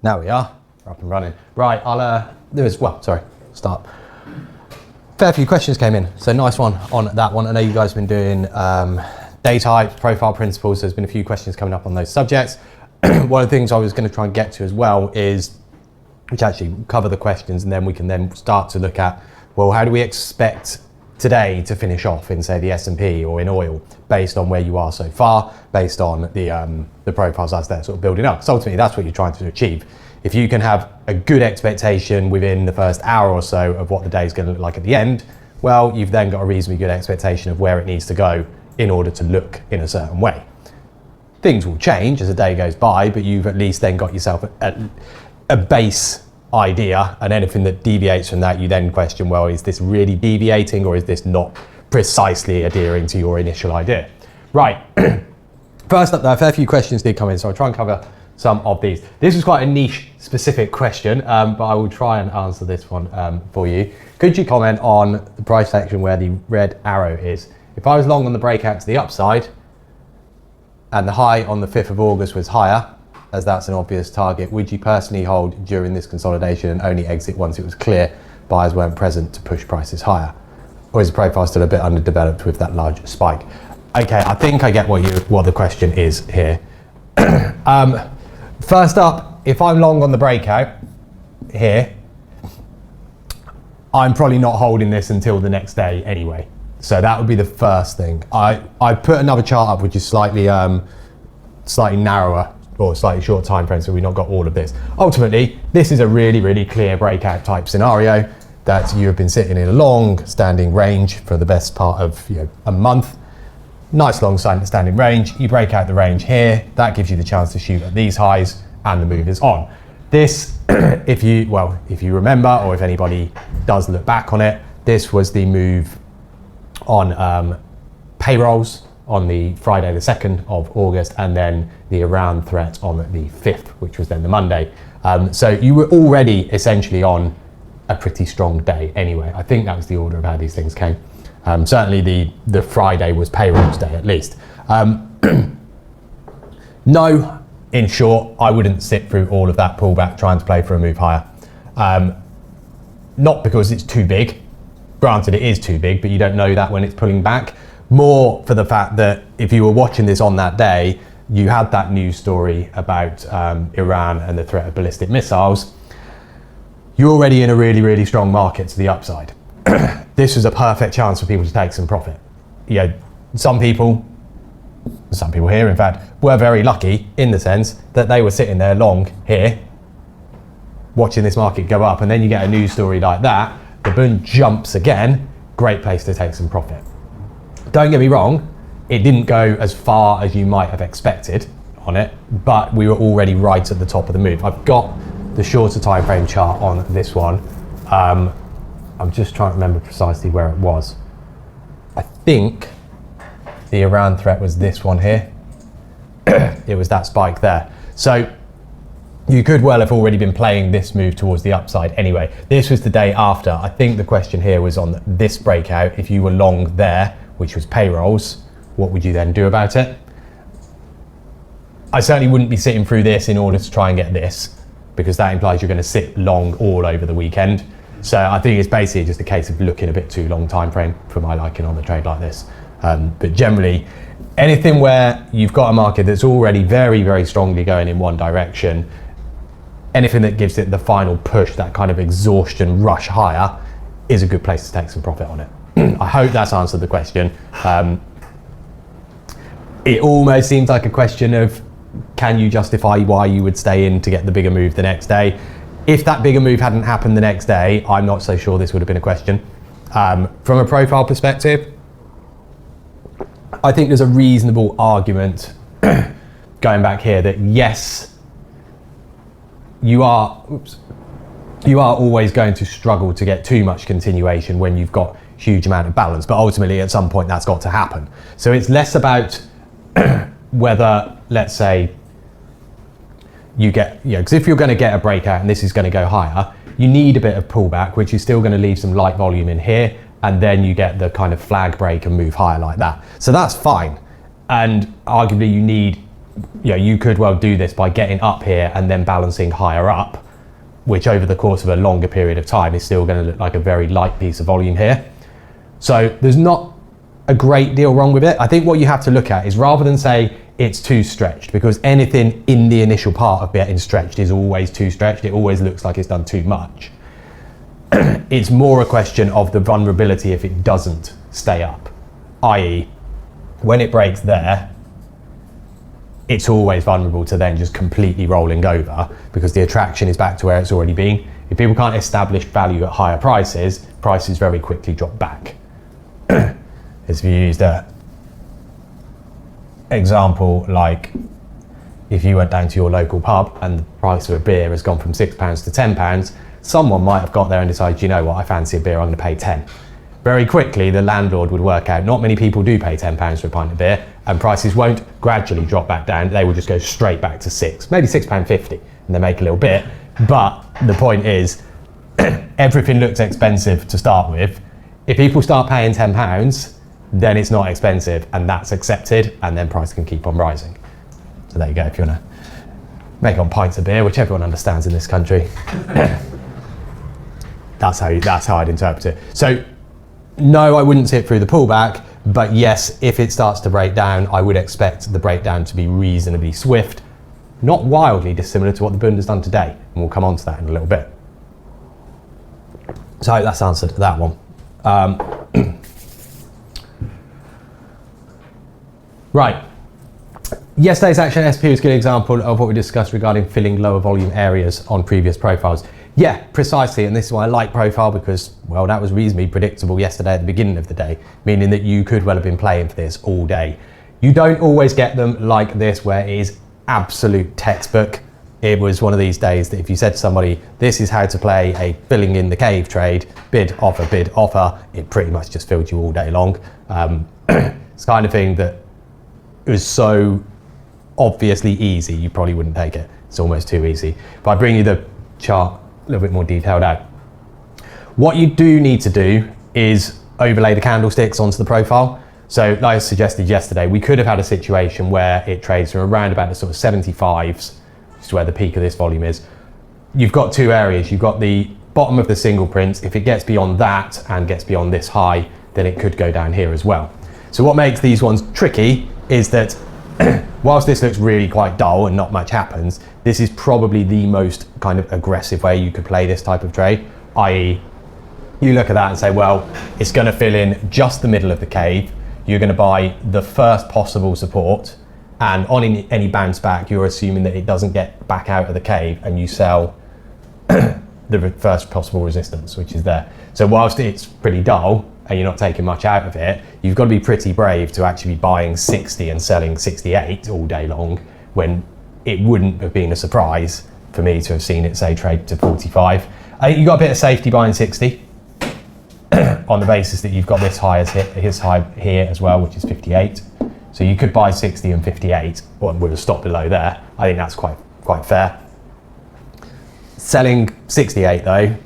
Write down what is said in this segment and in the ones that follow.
Now we are, we're up and running. Right, start. Fair few questions came in, so nice one on that one. I know you guys have been doing day types, profile principles, so there's been a few questions coming up on those subjects. One of the things I was going to try and get to as well is, which actually cover the questions, and then we can then start to look at, well, how do we expect today to finish off in, say, the S&P or in oil, based on where you are so far, based on the profiles as they're sort of building up. So ultimately, that's what you're trying to achieve. If you can have a good expectation within the first hour or so of what the day is going to look like at the end, well, you've then got a reasonably good expectation of where it needs to go in order to look in a certain way. Things will change as the day goes by, but you've at least then got yourself a base idea, and anything that deviates from that, you then question, well, is this really deviating, or is this not precisely adhering to your initial idea? Right, first up though, a fair few questions did come in, so I'll try and cover some of these. This is quite a niche specific question, but I will try and answer this one for you. Could you comment on the price section where the red arrow is? If I was long on the breakout to the upside, and the high on the 5th of August was higher, as that's an obvious target, would you personally hold during this consolidation and only exit once it was clear buyers weren't present to push prices higher? Or is the profile still a bit underdeveloped with that large spike? Okay, I think I get what the question is here. First up, if I'm long on the breakout here, I'm probably not holding this until the next day anyway. So that would be the first thing. I put another chart up which is slightly narrower, or slightly short time frame, so we've not got all of this. Ultimately, this is a really, really clear breakout type scenario that you have been sitting in a long standing range for the best part of a month. Nice long standing range. You break out the range here, that gives you the chance to shoot at these highs, and the move is on. This, if you remember, or if anybody does look back on it, this was the move on payrolls on the Friday the 2nd of August, and then the Iran threat on the 5th, which was then the Monday. So you were already essentially on a pretty strong day anyway. I think that was the order of how these things came. Certainly the Friday was payrolls day at least. No, in short, I wouldn't sit through all of that pullback trying to play for a move higher. Not because it's too big. Granted, it is too big, but you don't know that when it's pulling back. More for the fact that if you were watching this on that day, you had that news story about Iran and the threat of ballistic missiles. You're already in a really, really strong market to the upside. This was a perfect chance for people to take some profit. Some people here, in fact, were very lucky in the sense that they were sitting there long here, watching this market go up, and then you get a news story like that, the boom jumps again, great place to take some profit. Don't get me wrong, it didn't go as far as you might have expected on it, but we were already right at the top of the move. I've got the shorter time frame chart on this one. I'm just trying to remember precisely where it was. I think the Iran threat was this one here. It was that spike there. So you could well have already been playing this move towards the upside anyway. This was the day after. I think the question here was on this breakout. If you were long there, which was payrolls, what would you then do about it? I certainly wouldn't be sitting through this in order to try and get this, because that implies you're going to sit long all over the weekend. So I think it's basically just a case of looking a bit too long time frame for my liking on the trade like this. But generally, anything where you've got a market that's already very, very strongly going in one direction, anything that gives it the final push, that kind of exhaustion rush higher, is a good place to take some profit on it. I hope that's answered the question. It almost seems like a question of, can you justify why you would stay in to get the bigger move the next day? If that bigger move hadn't happened the next day, I'm not so sure this would have been a question. From a profile perspective, I think there's a reasonable argument going back here that yes, you are always going to struggle to get too much continuation when you've got huge amount of balance, but ultimately at some point that's got to happen. So it's less about whether, let's say, you get, because if you're going to get a breakout and this is going to go higher, you need a bit of pullback, which is still going to leave some light volume in here, and then you get the kind of flag break and move higher like that. So that's fine. And arguably you need you could well do this by getting up here and then balancing higher up, which over the course of a longer period of time is still going to look like a very light piece of volume here. So there's not a great deal wrong with it. I think what you have to look at is, rather than say it's too stretched, because anything in the initial part of getting stretched is always too stretched, it always looks like it's done too much. It's more a question of the vulnerability if it doesn't stay up, i.e. when it breaks there, it's always vulnerable to then just completely rolling over, because the attraction is back to where it's already been. If people can't establish value at higher prices, prices very quickly drop back. As if you used an example, like if you went down to your local pub and the price of a beer has gone from £6 to £10, someone might have got there and decided, you know what, I fancy a beer, I'm going to pay 10. Very quickly, the landlord would work out not many people do pay £10 for a pint of beer, and prices won't gradually drop back down. They will just go straight back to £6, maybe £6.50, and they make a little bit. But the point is, everything looks expensive to start with. If people start paying £10, then it's not expensive, and that's accepted, and then price can keep on rising. So there you go, if you want to make on pints of beer, which everyone understands in this country. That's how I'd interpret it. So no, I wouldn't see it through the pullback, but yes, if it starts to break down, I would expect the breakdown to be reasonably swift, not wildly dissimilar to what the Bund has done today, and we'll come on to that in a little bit. So I hope that's answered that one. Right. Yesterday's action SP was a good example of what we discussed regarding filling lower volume areas on previous profiles. Yeah, precisely, and this is why I like profile, because, well, that was reasonably predictable yesterday at the beginning of the day, meaning that you could well have been playing for this all day. You don't always get them like this, where it is absolute textbook. It was one of these days that if you said to somebody, this is how to play a filling in the cave trade, bid, offer, it pretty much just filled you all day long. It's the kind of thing that is so obviously easy, you probably wouldn't take it. It's almost too easy. If I bring you the chart a little bit more detailed out. What you do need to do is overlay the candlesticks onto the profile. So like I suggested yesterday, we could have had a situation where it trades from around about the sort of 75s, which is where the peak of this volume is. You've got two areas. You've got the bottom of the single print. If it gets beyond that and gets beyond this high, then it could go down here as well. So what makes these ones tricky is that whilst this looks really quite dull and not much happens, this is probably the most kind of aggressive way you could play this type of trade, i.e. you look at that and say, well, it's going to fill in just the middle of the cave. You're going to buy the first possible support, and on any bounce back, you're assuming that it doesn't get back out of the cave, and you sell the first possible resistance, which is there. So whilst it's pretty dull and you're not taking much out of it, you've got to be pretty brave to actually be buying 60 and selling 68 all day long, when it wouldn't have been a surprise for me to have seen it, say, trade to 45. I think you've got a bit of safety buying 60 on the basis that you've got this high as his high here as well, which is 58. So you could buy 60 and 58, or with a stop below there. I think that's quite fair. Selling 68 though,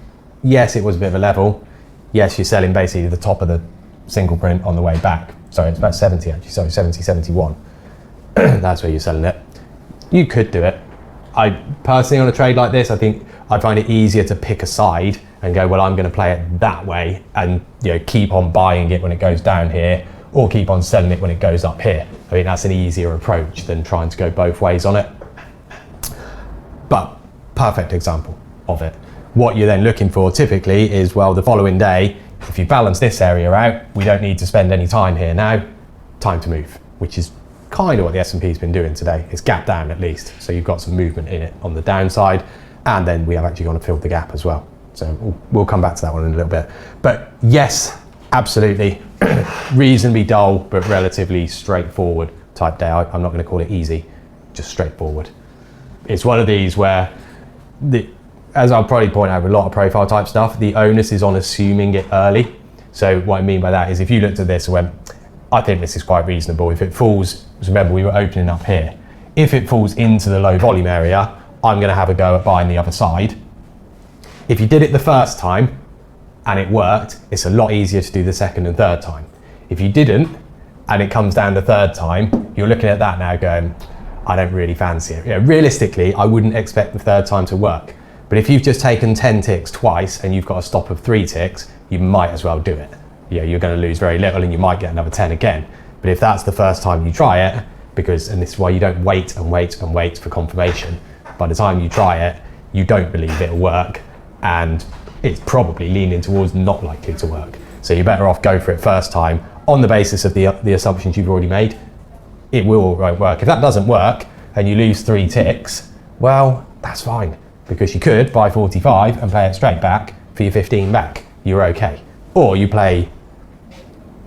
yes, it was a bit of a level. Yes, you're selling basically the top of the single print on the way back. Sorry, it's about 70 actually, sorry, 70, 71. That's where you're selling it. You could do it. I personally, on a trade like this, I think I find it easier to pick a side and go, well, I'm going to play it that way, and keep on buying it when it goes down here, or keep on selling it when it goes up here. I mean, that's an easier approach than trying to go both ways on it. But perfect example of it. What you're then looking for typically is, well, the following day, if you balance this area out, we don't need to spend any time here now, time to move, which is kind of what the S&P's been doing today. It's gap down at least, so you've got some movement in it on the downside, and then we have actually gone and filled the gap as well. So we'll come back to that one in a little bit. But yes, absolutely, reasonably dull, but relatively straightforward type day. I'm not going to call it easy, just straightforward. It's one of these where, as I'll probably point out with a lot of profile type stuff, the onus is on assuming it early. So what I mean by that is, if you looked at this and went, I think this is quite reasonable. If it falls, remember we were opening up here. If it falls into the low volume area, I'm going to have a go at buying the other side. If you did it the first time and it worked, it's a lot easier to do the second and third time. If you didn't and it comes down the third time, you're looking at that now going, I don't really fancy it. Realistically, I wouldn't expect the third time to work. But if you've just taken 10 ticks twice and you've got a stop of 3 ticks, you might as well do it. You're going to lose very little and you might get another 10 again. But if that's the first time you try it, and this is why you don't wait and wait and wait for confirmation. By the time you try it, you don't believe it'll work, and it's probably leaning towards not likely to work. So you're better off go for it first time on the basis of the assumptions you've already made. It will work. If that doesn't work and you lose 3 ticks, well, that's fine, because you could buy 45 and play it straight back for your 15 back. You're okay. Or you play,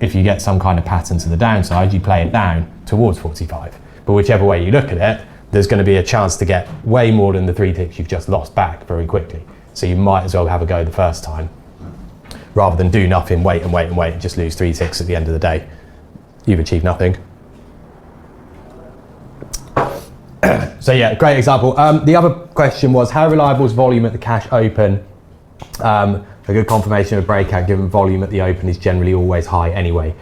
if you get some kind of pattern to the downside, you play it down towards 45. But whichever way you look at it, there's going to be a chance to get way more than the 3 ticks you've just lost back very quickly. So you might as well have a go the first time, rather than do nothing, wait and wait and wait, and just lose 3 ticks at the end of the day. You've achieved nothing. So yeah, great example. The other question was, how reliable is volume at the cash open? A good confirmation of a breakout given volume at the open is generally always high anyway.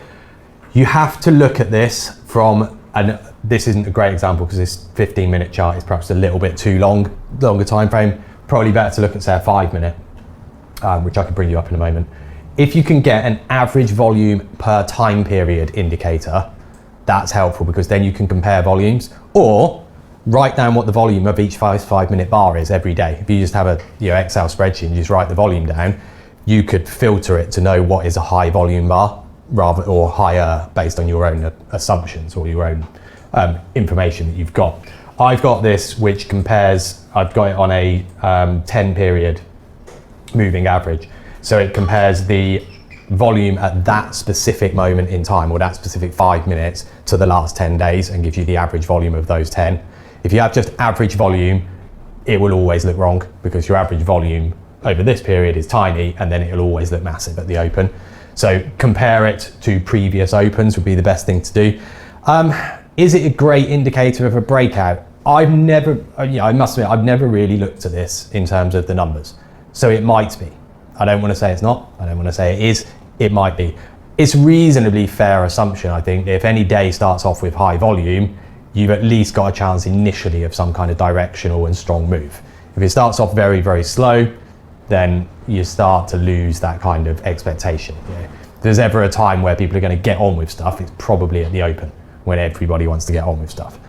You have to look at this from, and this isn't a great example because this 15-minute chart is perhaps a little bit too longer time frame. Probably better to look at, say, a 5-minute, which I can bring you up in a moment. If you can get an average volume per time period indicator, that's helpful, because then you can compare volumes, or write down what the volume of each 5-minute bar is every day. If you just have a Excel spreadsheet and you just write the volume down, you could filter it to know what is a high volume bar, or higher, based on your own assumptions or your own information that you've got. I've got this which compares, I've got it on a 10 period moving average. So it compares the volume at that specific moment in time, or that specific 5 minutes, to the last 10 days, and gives you the average volume of those 10. If you have just average volume, it will always look wrong, because your average volume over this period is tiny, and then it'll always look massive at the open. So compare it to previous opens would be the best thing to do. Is it a great indicator of a breakout? I must admit, I've never really looked at this in terms of the numbers. So it might be. I don't want to say it's not. I don't want to say it is. It might be. It's reasonably fair assumption, I think, that if any day starts off with high volume, you've at least got a chance initially of some kind of directional and strong move. If it starts off very, very slow, then you start to lose that kind of expectation. If there's ever a time where people are going to get on with stuff, it's probably at the open, when everybody wants to get on with stuff.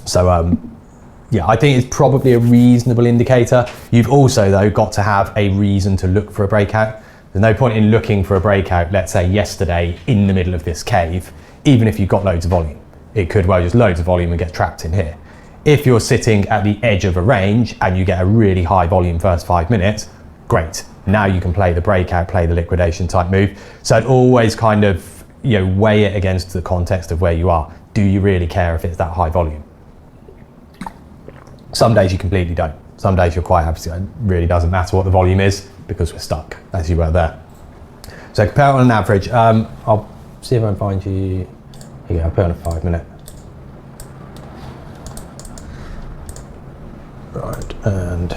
So I think it's probably a reasonable indicator. You've also, though, got to have a reason to look for a breakout. There's no point in looking for a breakout, let's say yesterday, in the middle of this cave, even if you've got loads of volume. It could well just loads of volume and get trapped in here. If you're sitting at the edge of a range and you get a really high volume first 5 minutes, great. Now you can play the breakout, play the liquidation type move. So I'd always kind of weigh it against the context of where you are. Do you really care if it's that high volume? Some days you completely don't. Some days you're quite happy. It really doesn't matter what the volume is, because we're stuck, as you were there. So compare it on an average. I'll see if I can find you. Here you go, I'll put on a 5 minute. Right, and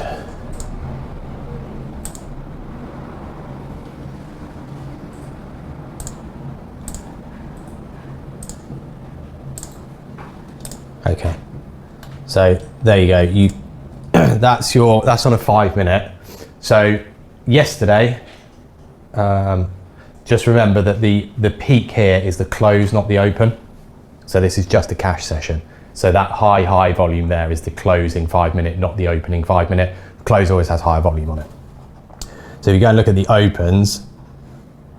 okay. So there you go. That's on a 5 minute. So yesterday, just remember that the peak here is the close, not the open. So this is just a cash session. So that high volume there is the closing 5 minute, not the opening 5 minute. The close always has higher volume on it. So if you go and look at the opens,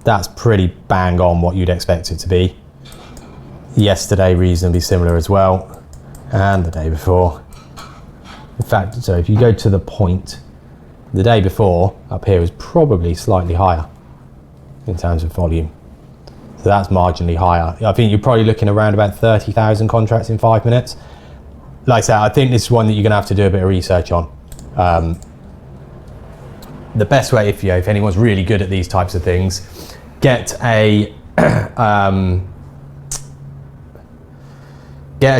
that's pretty bang on what you'd expect it to be. Yesterday, reasonably similar as well, and the day before. In fact, so if you go to the point, the day before up here is probably slightly higher in terms of volume. So that's marginally higher. I think you're probably looking around about 30,000 contracts in 5 minutes. Like I said, I think this is one that you're going to have to do a bit of research on. The best way, if anyone's really good at these types of things, get a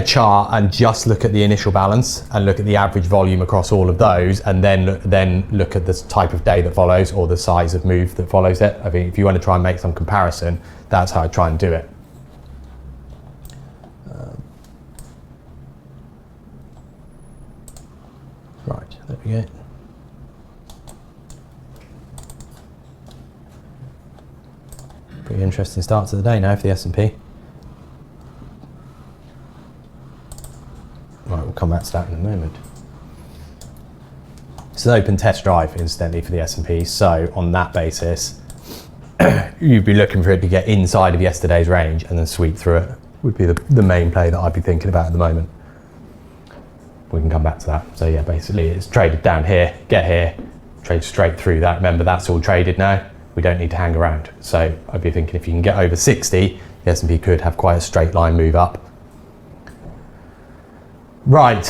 chart and just look at the initial balance and look at the average volume across all of those, and then look at the type of day that follows, or the size of move that follows it. I think if you want to try and make some comparison, that's how I try and do it. Pretty interesting start to the day now for the S&P. Right, we'll come back to that in a moment. It's an open test drive, incidentally, for the S&P. So on that basis, you'd be looking for it to get inside of yesterday's range and then sweep through it. Would be the main play that I'd be thinking about at the moment. We can come back to that. So yeah, basically it's traded down here, get here, trade straight through that. Remember, that's all traded now. We don't need to hang around. So I'd be thinking if you can get over 60, the S&P could have quite a straight line move up. Right.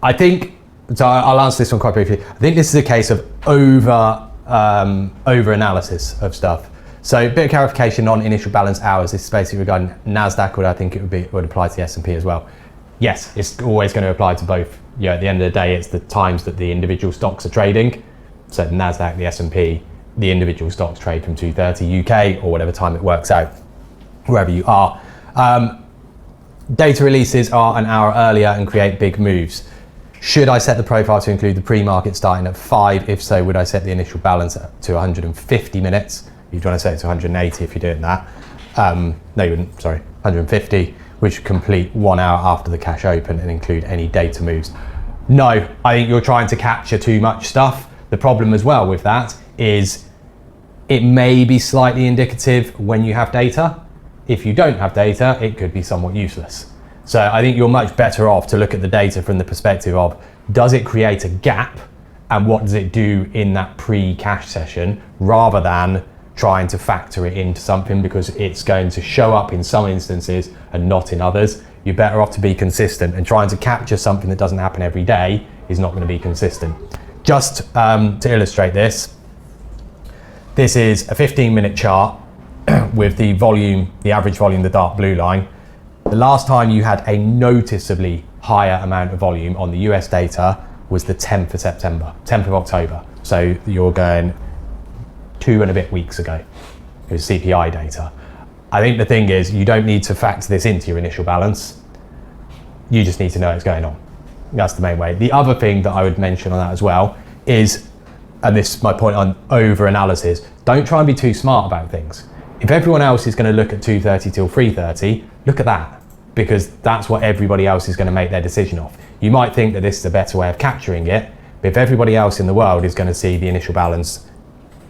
I think, so I'll answer this one quite briefly. I think this is a case of over analysis of stuff. So a bit of clarification on initial balance hours. This is basically regarding NASDAQ, or I think it would apply to the S&P as well. Yes, it's always going to apply to both. Yeah, at the end of the day, it's the times that the individual stocks are trading. So the NASDAQ, the S&P, the individual stocks trade from 2:30 UK or whatever time it works out, wherever you are. Data releases are an hour earlier and create big moves. Should I set the profile to include the pre-market starting at 5? If so, would I set the initial balance to 150 minutes? You'd want to set it to 180 if you're doing that. No, you wouldn't, sorry, 150, which would complete 1 hour after the cash open and include any data moves. No, I think you're trying to capture too much stuff. The problem as well with that is it may be slightly indicative when you have data. If you don't have data, it could be somewhat useless. So I think you're much better off to look at the data from the perspective of, does it create a gap and what does it do in that pre-cash session, rather than trying to factor it into something, because it's going to show up in some instances and not in others. You're better off to be consistent, and trying to capture something that doesn't happen every day is not going to be consistent. Just to illustrate this, this is a 15-minute chart with the volume, the average volume, the dark blue line. The last time you had a noticeably higher amount of volume on the US data was the 10th of September, 10th of October. So you're going 2 and a bit weeks ago. It was CPI data. I think the thing is, you don't need to factor this into your initial balance. You just need to know what's going on. That's the main way. The other thing that I would mention on that as well is, and this is my point on over analysis, don't try and be too smart about things. If everyone else is going to look at 2:30 till 3:30, look at that, because that's what everybody else is going to make their decision off. You might think that this is a better way of capturing it, but if everybody else in the world is going to see the initial balance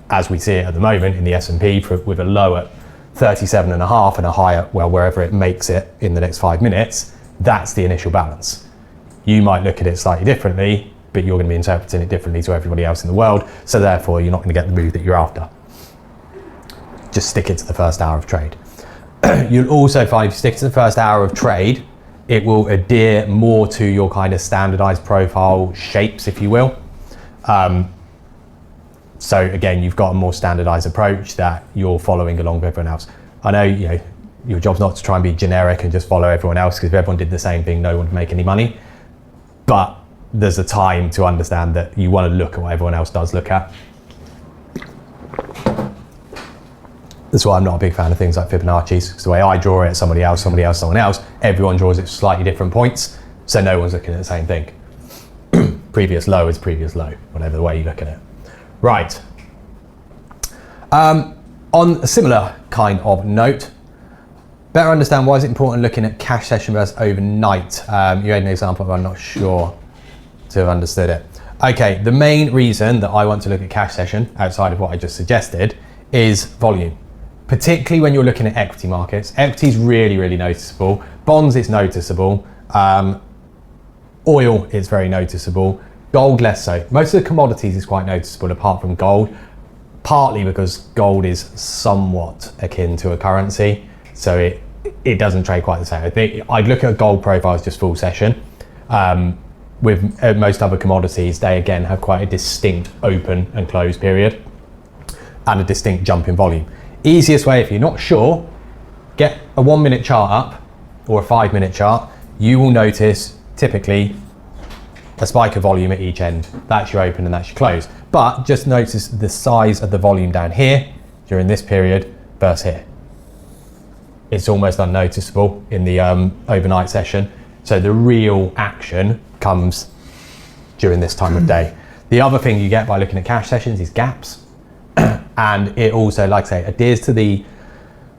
as we see it at the moment in the S&P with a low at 37.5 and a high at, well, wherever it makes it in the next 5 minutes, that's the initial balance. You might look at it slightly differently, but you're going to be interpreting it differently to everybody else in the world, so therefore you're not going to get the move that you're after. Just stick it to the first hour of trade. You'll also find if you stick to the first hour of trade, it will adhere more to your kind of standardized profile shapes, if you will. So again, you've got a more standardized approach that you're following along with everyone else. I know, you know, your job's not to try and be generic and just follow everyone else, because if everyone did the same thing, no one would make any money. But there's a time to understand that you want to look at what everyone else does look at. That's why I'm not a big fan of things like Fibonacci's, because the way I draw it, somebody else, someone else, everyone draws it at slightly different points, so no one's looking at the same thing. Previous low is previous low, whatever the way you look at it. Right. On a similar kind of note, better understand why is it important looking at cash session versus overnight. You had an example, but I'm not sure to have understood it. Okay, the main reason that I want to look at cash session, outside of what I just suggested, is volume. Particularly when you're looking at equity markets. Equity is really, really noticeable. Bonds is noticeable. Oil is very noticeable. Gold less so. Most of the commodities is quite noticeable apart from gold, partly because gold is somewhat akin to a currency, so it doesn't trade quite the same. I think I'd look at gold profiles just full session. With most other commodities, they again have quite a distinct open and close period and a distinct jump in volume. Easiest way, if you're not sure, get a 1 minute chart up or a 5 minute chart. You will notice typically a spike of volume at each end. That's your open and that's your close. But just notice the size of the volume down here during this period versus here. It's almost unnoticeable in the overnight session. So the real action comes during this time of day. The other thing you get by looking at cash sessions is gaps. And it also, like I say, adheres to the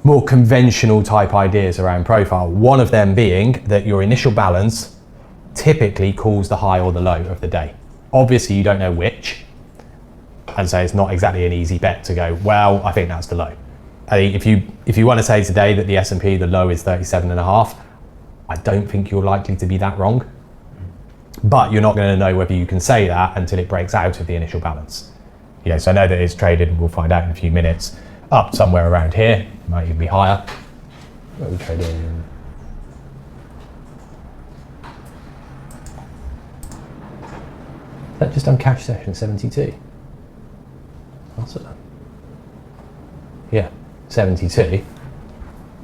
more conventional type ideas around profile. One of them being that your initial balance typically calls the high or the low of the day. Obviously you don't know which, and so it's not exactly an easy bet to go, well, I think that's the low. I think if you want to say today that the S&P, the low is 37.5, I don't think you're likely to be that wrong. But you're not going to know whether you can say that until it breaks out of the initial balance. So I know that it's traded, and we'll find out in a few minutes, up somewhere around here, might even be higher. What are we trading? Is that just on cash session 72? What's it? Yeah, 72.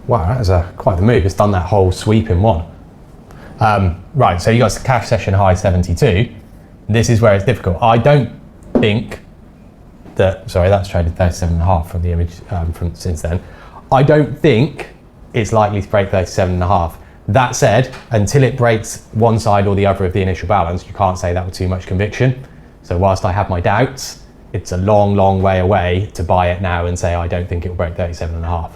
Wow, that is quite the move. It's done that whole sweep in one. Right, so you got cash session high 72. This is where it's difficult. I don't think that, sorry, that's traded 37.5 from the image from since then. I don't think it's likely to break 37.5. That said, until it breaks one side or the other of the initial balance, you can't say that with too much conviction. So whilst I have my doubts, it's a long, long way away to buy it now and say, I don't think it will break 37.5.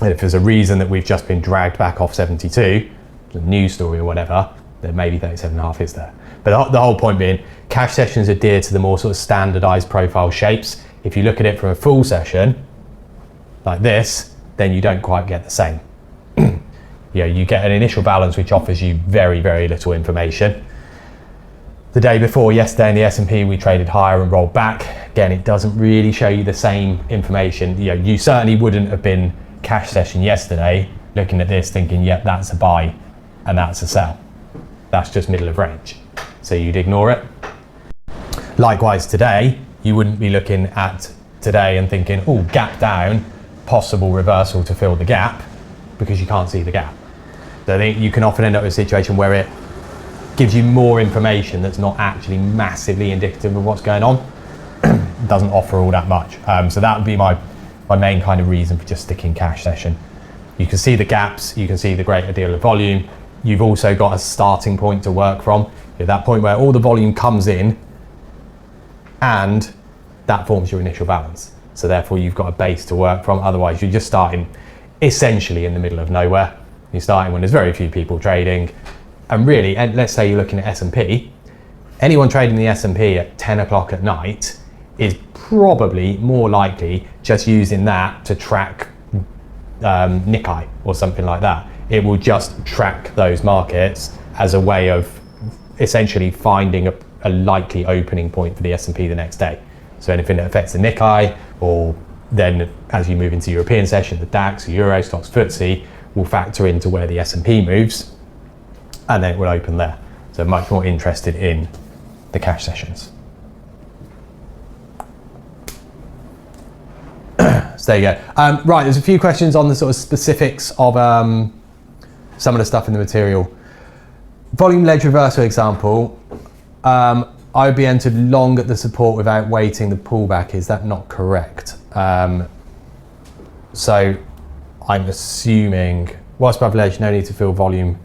And if there's a reason that we've just been dragged back off 72, the news story or whatever, then maybe 37.5 is there. But the whole point being, cash sessions adhere to the more sort of standardized profile shapes. If you look at it from a full session, like this, then you don't quite get the same. You get an initial balance which offers you very, very little information. The day before, yesterday in the S&P, we traded higher and rolled back. Again, it doesn't really show you the same information. You certainly wouldn't have been cash session yesterday looking at this thinking, yep, that's a buy and that's a sell. That's just middle of range. So you'd ignore it. Likewise today, you wouldn't be looking at today and thinking, oh, gap down, possible reversal to fill the gap, because you can't see the gap. So I think you can often end up with a situation where it gives you more information that's not actually massively indicative of what's going on. It doesn't offer all that much. So that would be my main kind of reason for just sticking cash session. You can see the gaps, you can see the greater deal of volume. You've also got a starting point to work from. At that point where all the volume comes in and that forms your initial balance. So therefore you've got a base to work from. Otherwise you're just starting essentially in the middle of nowhere. You're starting when there's very few people trading. And really, and let's say you're looking at S&P, anyone trading the S&P at 10 o'clock at night is probably more likely just using that to track Nikkei or something like that. It will just track those markets as a way of essentially finding a likely opening point for the S&P the next day. So anything that affects the Nikkei, or then as you move into European session, the DAX, Euro, Stocks, FTSE will factor into where the S&P moves, and then it will open there. So much more interested in the cash sessions. So there you go. Right, there's a few questions on the sort of specifics of some of the stuff in the material. Volume ledge reversal example, I would be entered long at the support without waiting the pullback. Is that not correct? So I'm assuming, whilst above ledge, no need to fill volume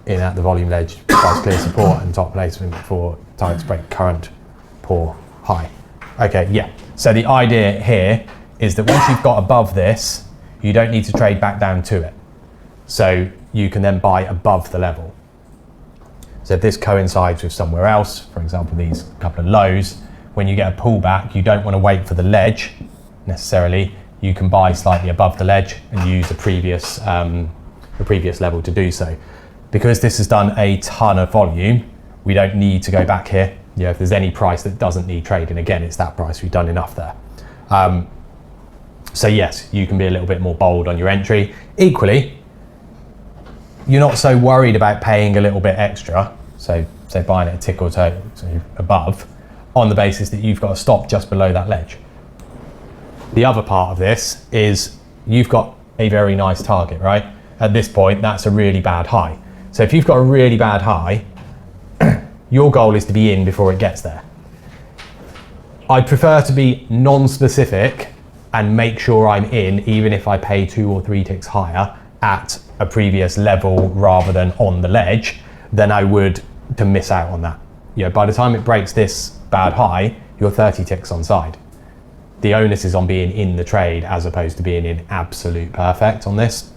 in at the volume ledge, price clear support and top placement before targets break current poor high. Okay, yeah. So the idea here is that once you've got above this, you don't need to trade back down to it. So you can then buy above the level. So if this coincides with somewhere else, for example, these couple of lows, when you get a pullback, you don't want to wait for the ledge necessarily. You can buy slightly above the ledge and use the previous level to do so. Because this has done a ton of volume, we don't need to go back here. If there's any price that doesn't need trading, again, it's that price. We've done enough there. So yes, you can be a little bit more bold on your entry. Equally, you're not so worried about paying a little bit extra, so say buying it a tick or two above, on the basis that you've got to stop just below that ledge. The other part of this is you've got a very nice target, right? At this point, that's a really bad high. So if you've got a really bad high, your goal is to be in before it gets there. I'd prefer to be non-specific and make sure I'm in, even if I pay 2 or 3 ticks higher at a previous level rather than on the ledge, than I would to miss out on that. By the time it breaks this bad high, you're 30 ticks on side. the onus is on being in the trade as opposed to being in absolute perfect on this.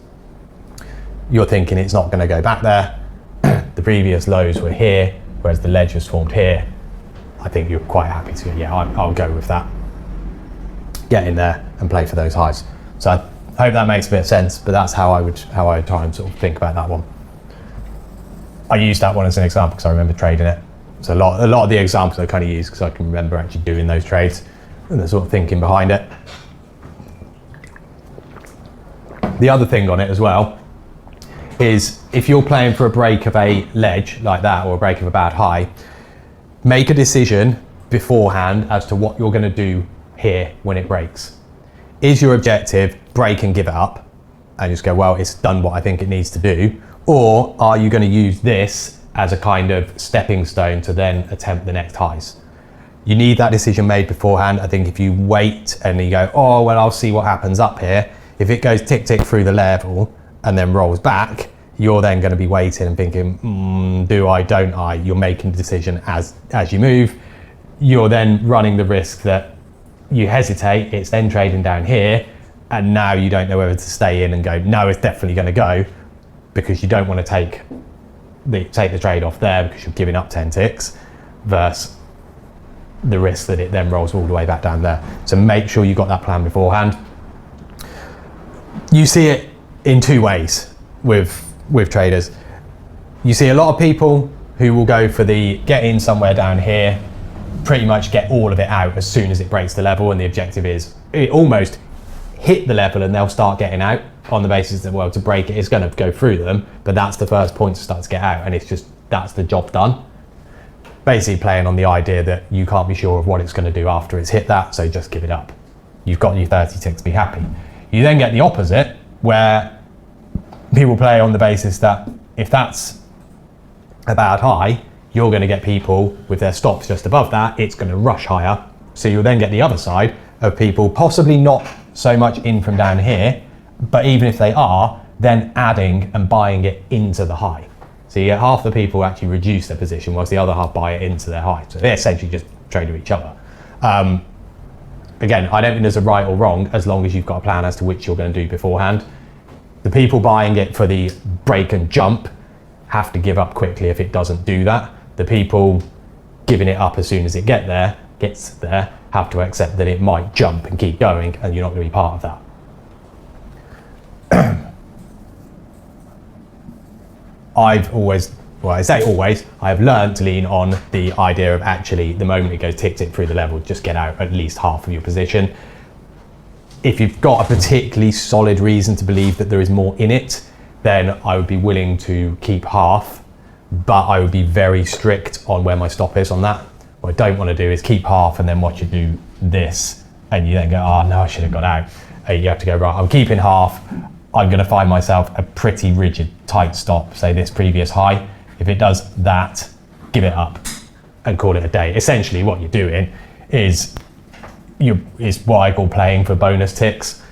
You're thinking it's not going to go back there. The previous lows were here, whereas the ledge was formed here. I think you're quite happy to, yeah, I'll go with that. Get in there and play for those highs. So I hope that makes a bit of sense, but that's how I would try and sort of think about that one. I used that one as an example because I remember trading it. So a lot of the examples I kind of use because I can remember actually doing those trades and the sort of thinking behind it. The other thing on it as well is if you're playing for a break of a ledge like that or a break of a bad high, make a decision beforehand as to what you're going to do here when it breaks. Is your objective break and give it up and just go, well, it's done what I think it needs to do? Or are you going to use this as a kind of stepping stone to then attempt the next highs? You need that decision made beforehand. I think if you wait and you go, oh, well, I'll see what happens up here. If it goes tick, tick through the level and then rolls back, you're then going to be waiting and thinking, do I, don't I? You're making the decision as you move. You're then running the risk that you hesitate, it's then trading down here, and now you don't know whether to stay in and go, no, it's definitely going to go, because you don't want to take the trade off there because you're giving up 10 ticks, versus the risk that it then rolls all the way back down there. So make sure you've got that plan beforehand. You see it in two ways with traders. You see a lot of people who will go for the get in somewhere down here, pretty much get all of it out as soon as it breaks the level, and the objective is it almost hit the level and they'll start getting out on the basis that, well, to break it is going to go through them, but that's the first point to start to get out, and it's just, that's the job done. Basically playing on the idea that you can't be sure of what it's going to do after it's hit that, so just give it up. You've got your 30 ticks, be happy. You then get the opposite, where people play on the basis that if that's a bad high, you're going to get people with their stops just above that, it's going to rush higher. So you'll then get the other side of people possibly not so much in from down here, but even if they are, then adding and buying it into the high. So you get half the people actually reduce their position, whilst the other half buy it into their high. So they essentially just trade with each other. Again, I don't think there's a right or wrong as long as you've got a plan as to which you're going to do beforehand. The people buying it for the break and jump have to give up quickly if it doesn't do that. The people giving it up as soon as it gets there, have to accept that it might jump and keep going, and you're not going to be part of that. I've always, well, I say always, I've learned to lean on the idea of actually the moment it goes tick through the level, just get out at least half of your position. If you've got a particularly solid reason to believe that there is more in it, then I would be willing to keep half, but I would be very strict on where my stop is on that. What I don't want to do is keep half and then watch you do this, and you then go, oh no, I should have got out. You have to go, right, I'm keeping half. I'm going to find myself a pretty rigid, tight stop, say this previous high. If it does that, give it up and call it a day. Essentially what you're doing is what I call playing for bonus ticks.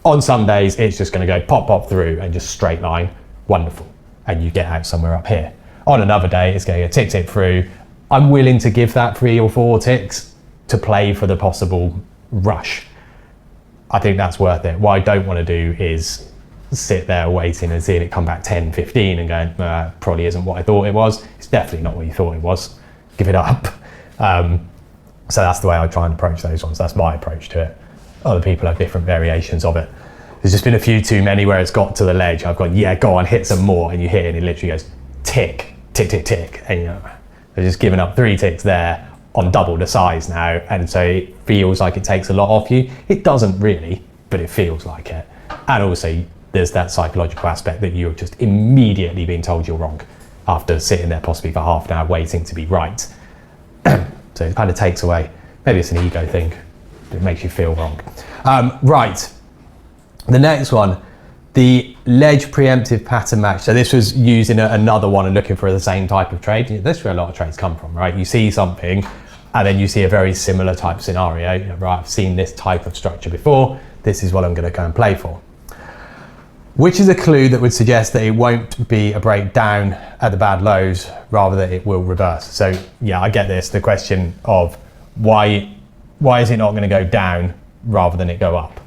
On some days, it's just going to go pop through and just straight line, wonderful, and you get out somewhere up here. On another day, it's going to go tick through. I'm willing to give that 3 or 4 ticks to play for the possible rush. I think that's worth it. What I don't want to do is sit there waiting and seeing it come back 10, 15 and going, probably isn't what I thought it was. It's definitely not what you thought it was. Give it up. So that's the way I try and approach those ones. That's my approach to it. Other people have different variations of it. There's just been a few too many where it's got to the ledge. I've gone, yeah, go on, hit some more. And you hit it and it literally goes tick, tick, tick, tick. And you know, they're just giving up 3 ticks there on double the size now, and so it feels like it takes a lot off you. It doesn't really, but it feels like it. And also there's that psychological aspect that you're just immediately being told you're wrong after sitting there possibly for half an hour waiting to be right. So it kind of takes away, maybe it's an ego thing, it makes you feel wrong. Right, the next one, the ledge preemptive pattern match. So this was used in another one and looking for the same type of trade. This is where a lot of trades come from, right? You see something and then you see a very similar type scenario. You know, right, I've seen this type of structure before. This is what I'm going to go and play for. Which is a clue that would suggest that it won't be a breakdown at the bad lows, rather that it will reverse. So yeah, I get this. The question of why why is it not going to go down rather than it go up?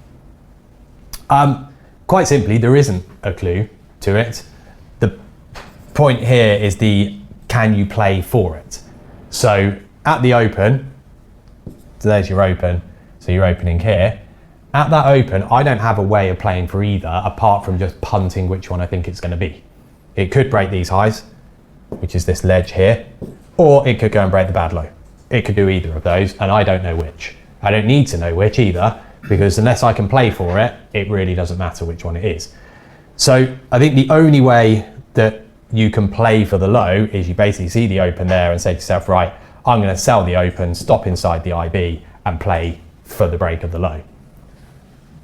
Quite simply, there isn't a clue to it. The point here is can you play for it? So at the open, so there's your open, so you're opening here. At that open, I don't have a way of playing for either apart from just punting which one I think it's going to be. It could break these highs, which is this ledge here, or it could go and break the bad low. It could do either of those, and I don't know which. I don't need to know which either, because unless I can play for it, it really doesn't matter which one it is. So I think the only way that you can play for the low is you basically see the open there and say to yourself, right, I'm going to sell the open, stop inside the IB and play for the break of the low.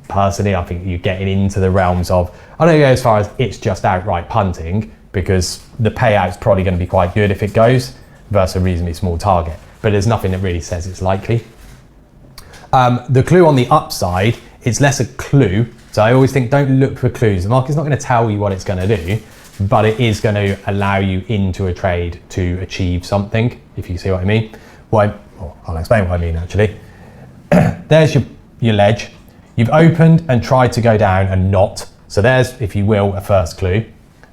Personally, I think you're getting into the realms of, I don't go as far as it's just outright punting, because the payout's probably going to be quite good if it goes versus a reasonably small target, but there's nothing that really says it's likely. The clue on the upside, it's less a clue. So I always think don't look for clues. The market's not going to tell you what it's going to do, but it is going to allow you into a trade to achieve something, if you see what I mean. I'll explain what I mean actually. There's your ledge. You've opened and tried to go down and not. So there's, if you will, a first clue.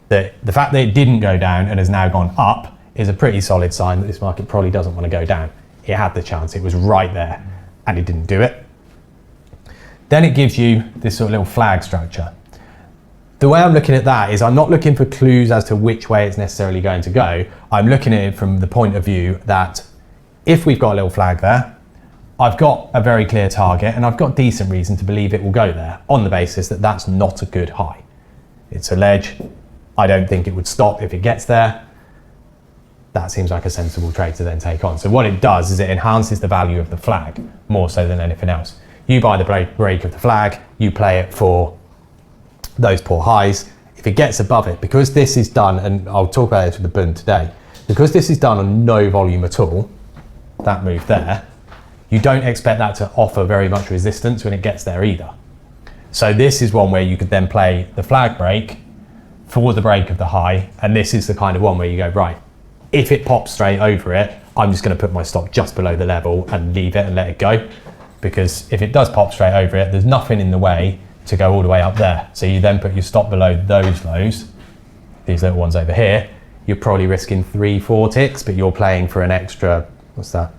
The fact that it didn't go down and has now gone up is a pretty solid sign that this market probably doesn't want to go down. It had the chance, it was right there, and it didn't do it. Then it gives you this sort of little flag structure. The way I'm looking at that is I'm not looking for clues as to which way it's necessarily going to go. I'm looking at it from the point of view that if we've got a little flag there, I've got a very clear target and I've got decent reason to believe it will go there on the basis that that's not a good high. It's a ledge. I don't think it would stop if it gets there. That seems like a sensible trade to then take on. So what it does is it enhances the value of the flag more so than anything else. You buy the break of the flag, you play it for those poor highs. If it gets above it, because this is done, and I'll talk about this with the Bund today, because this is done on no volume at all, that move there, you don't expect that to offer very much resistance when it gets there either. So this is one where you could then play the flag break for the break of the high, and this is the kind of one where you go, right, if it pops straight over it, I'm just going to put my stop just below the level and leave it and let it go. Because if it does pop straight over it, there's nothing in the way to go all the way up there. So you then put your stop below those lows, these little ones over here, you're probably risking 3-4 ticks, but you're playing for an extra, what's that,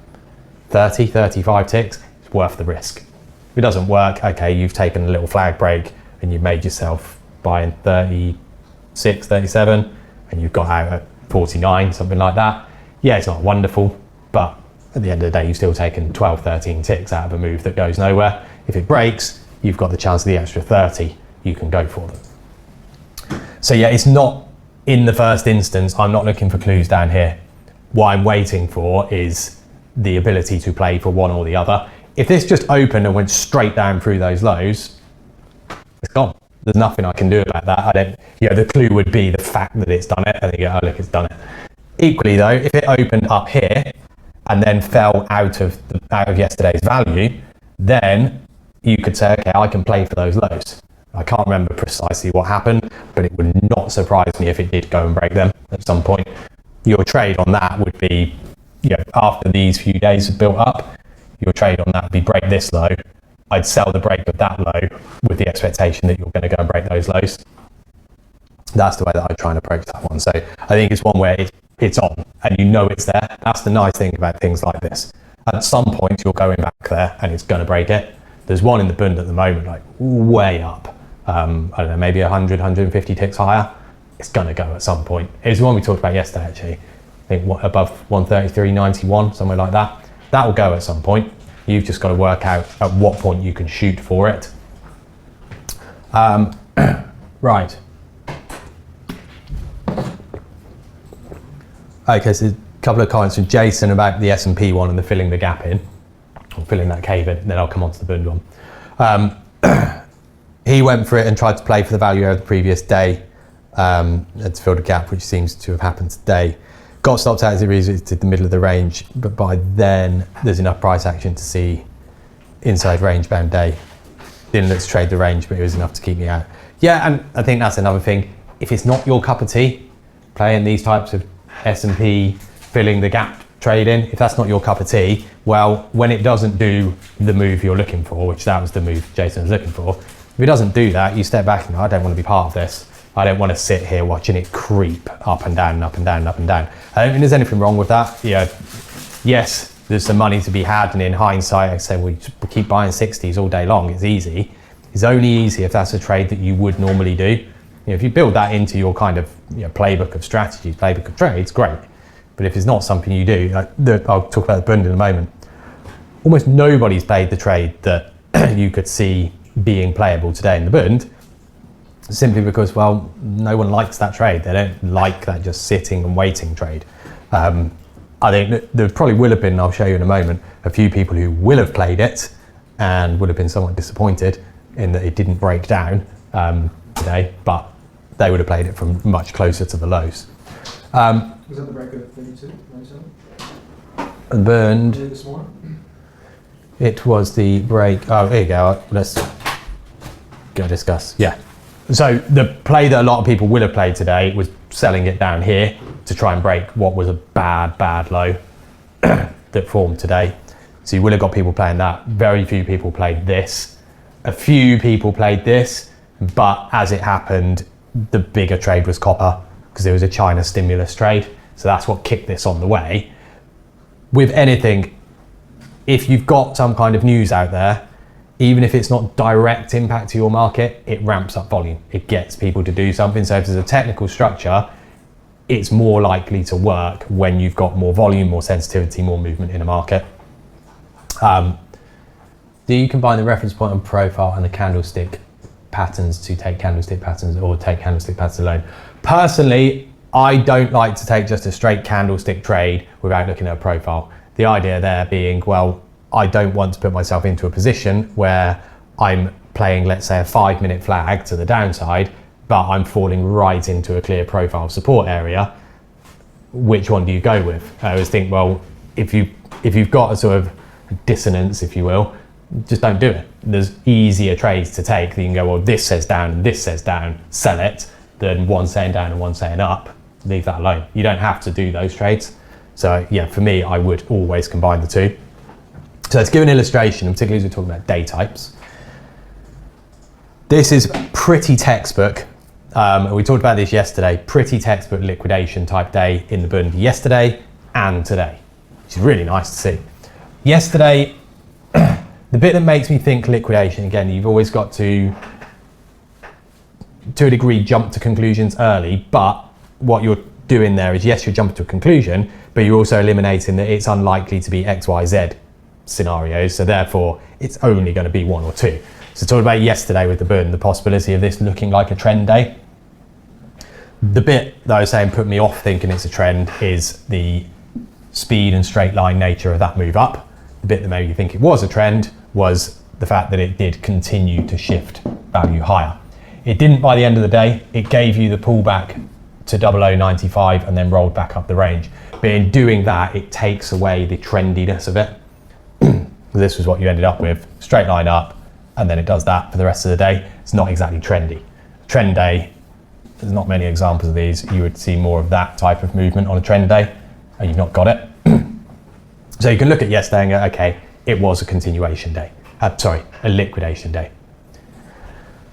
30-35 ticks. It's worth the risk. If it doesn't work, okay, you've taken a little flag break and you've made yourself buying 36, 37, and you've got out at 49, something like that. Yeah, it's not wonderful, but at the end of the day, you've still taken 12, 13 ticks out of a move that goes nowhere. If it breaks, you've got the chance of the extra 30, you can go for them. So yeah, it's not, in the first instance, I'm not looking for clues down here. What I'm waiting for is the ability to play for one or the other. If this just opened and went straight down through those lows, it's gone. There's nothing I can do about that. The clue would be the fact that it's done it, and you go, oh look, it's done it. Equally though, if it opened up here and then fell out of yesterday's value, then you could say, okay, I can play for those lows. I can't remember precisely what happened, but it would not surprise me if it did go and break them at some point. Your trade on that would be, after these few days have built up, your trade on that would be break this low. I'd sell the break of that low with the expectation that you're going to go and break those lows. That's the way that I try and approach that one. So I think it's one where it's on and you know it's there. That's the nice thing about things like this. At some point you're going back there and it's going to break it. There's one in the Bund at the moment, like way up. I don't know, maybe 100, 150 ticks higher. It's going to go at some point. It was the one we talked about yesterday, actually. I think above 133.91, somewhere like that. That will go at some point. You've just got to work out at what point you can shoot for it. Right. Okay, so a couple of comments from Jason about the S&P one and the filling the gap in, or filling that cave in, and then I'll come on to the Bund one. He went for it and tried to play for the value over the previous day and to fill the gap, which seems to have happened today. Got stopped out as it resisted the middle of the range, but by then there's enough price action to see inside range bound day. Didn't look to trade the range, but it was enough to keep me out. Yeah, and I think that's another thing. If it's not your cup of tea, playing these types of S&P filling the gap trading, if that's not your cup of tea, well, when it doesn't do the move you're looking for, which that was the move Jason was looking for, if it doesn't do that, you step back and go, I don't want to be part of this. I don't want to sit here watching it creep up and down, up and down, up and down. I don't think there's anything wrong with that. Yes, there's some money to be had, and in hindsight, I say, well, you keep buying 60s all day long. It's easy. It's only easy if that's a trade that you would normally do. If you build that into your kind of playbook of strategies, playbook of trades, great. But if it's not something you do, I'll talk about the Bund in a moment. Almost nobody's played the trade that you could see being playable today in the Bund, simply because, well, no one likes that trade. They don't like that just sitting and waiting trade. I think there probably will have been, and I'll show you in a moment, a few people who will have played it and would have been somewhat disappointed in that it didn't break down today, but they would have played it from much closer to the lows. Was that the break of 32, 97? The Bund. This morning? It was the break. Oh, here you go. Let's go discuss. Yeah. So the play that a lot of people will have played today was selling it down here to try and break what was a bad low that formed today. So you will have got people playing that. Very few people played this. A few people played this, but as it happened, the bigger trade was copper because there was a China stimulus trade. So that's what kicked this on the way. With anything, if you've got some kind of news out there, even if it's not direct impact to your market, it ramps up volume. It gets people to do something. So if there's a technical structure, it's more likely to work when you've got more volume, more sensitivity, more movement in a market. Do you combine the reference point and profile and the candlestick patterns to take candlestick patterns, or take candlestick patterns alone? Personally, I don't like to take just a straight candlestick trade without looking at a profile. The idea there being, well, I don't want to put myself into a position where I'm playing, let's say, a 5-minute flag to the downside, but I'm falling right into a clear profile support area. Which one do you go with? I always think, well, if you've got a sort of dissonance, if you will, just don't do it. There's easier trades to take that you can go, well, this says down and this says down, sell it, than one saying down and one saying up. Leave that alone. You don't have to do those trades. So yeah, for me, I would always combine the two. So let's give an illustration, and particularly as we're talking about day types. This is pretty textbook. We talked about this yesterday, pretty textbook liquidation type day in the Bund yesterday and today, which is really nice to see. Yesterday, the bit that makes me think liquidation, again, you've always got to a degree, jump to conclusions early, but what you're doing there is, yes, you're jumping to a conclusion, but you're also eliminating that it's unlikely to be X, Y, Z scenarios, so therefore it's only going to be one or two. So talking about yesterday with the Bund, the possibility of this looking like a trend day. The bit that I was saying put me off thinking it's a trend is the speed and straight line nature of that move up. The bit that made me think it was a trend was the fact that it did continue to shift value higher. It didn't by the end of the day. It gave you the pullback to 0095 and then rolled back up the range. But in doing that, it takes away the trendiness of it. This was what you ended up with, straight line up, and then it does that for the rest of the day. It's not exactly trendy. Trend day, there's not many examples of these. You would see more of that type of movement on a trend day, and you've not got it. So you can look at yesterday and go, okay, it was a continuation day. A liquidation day.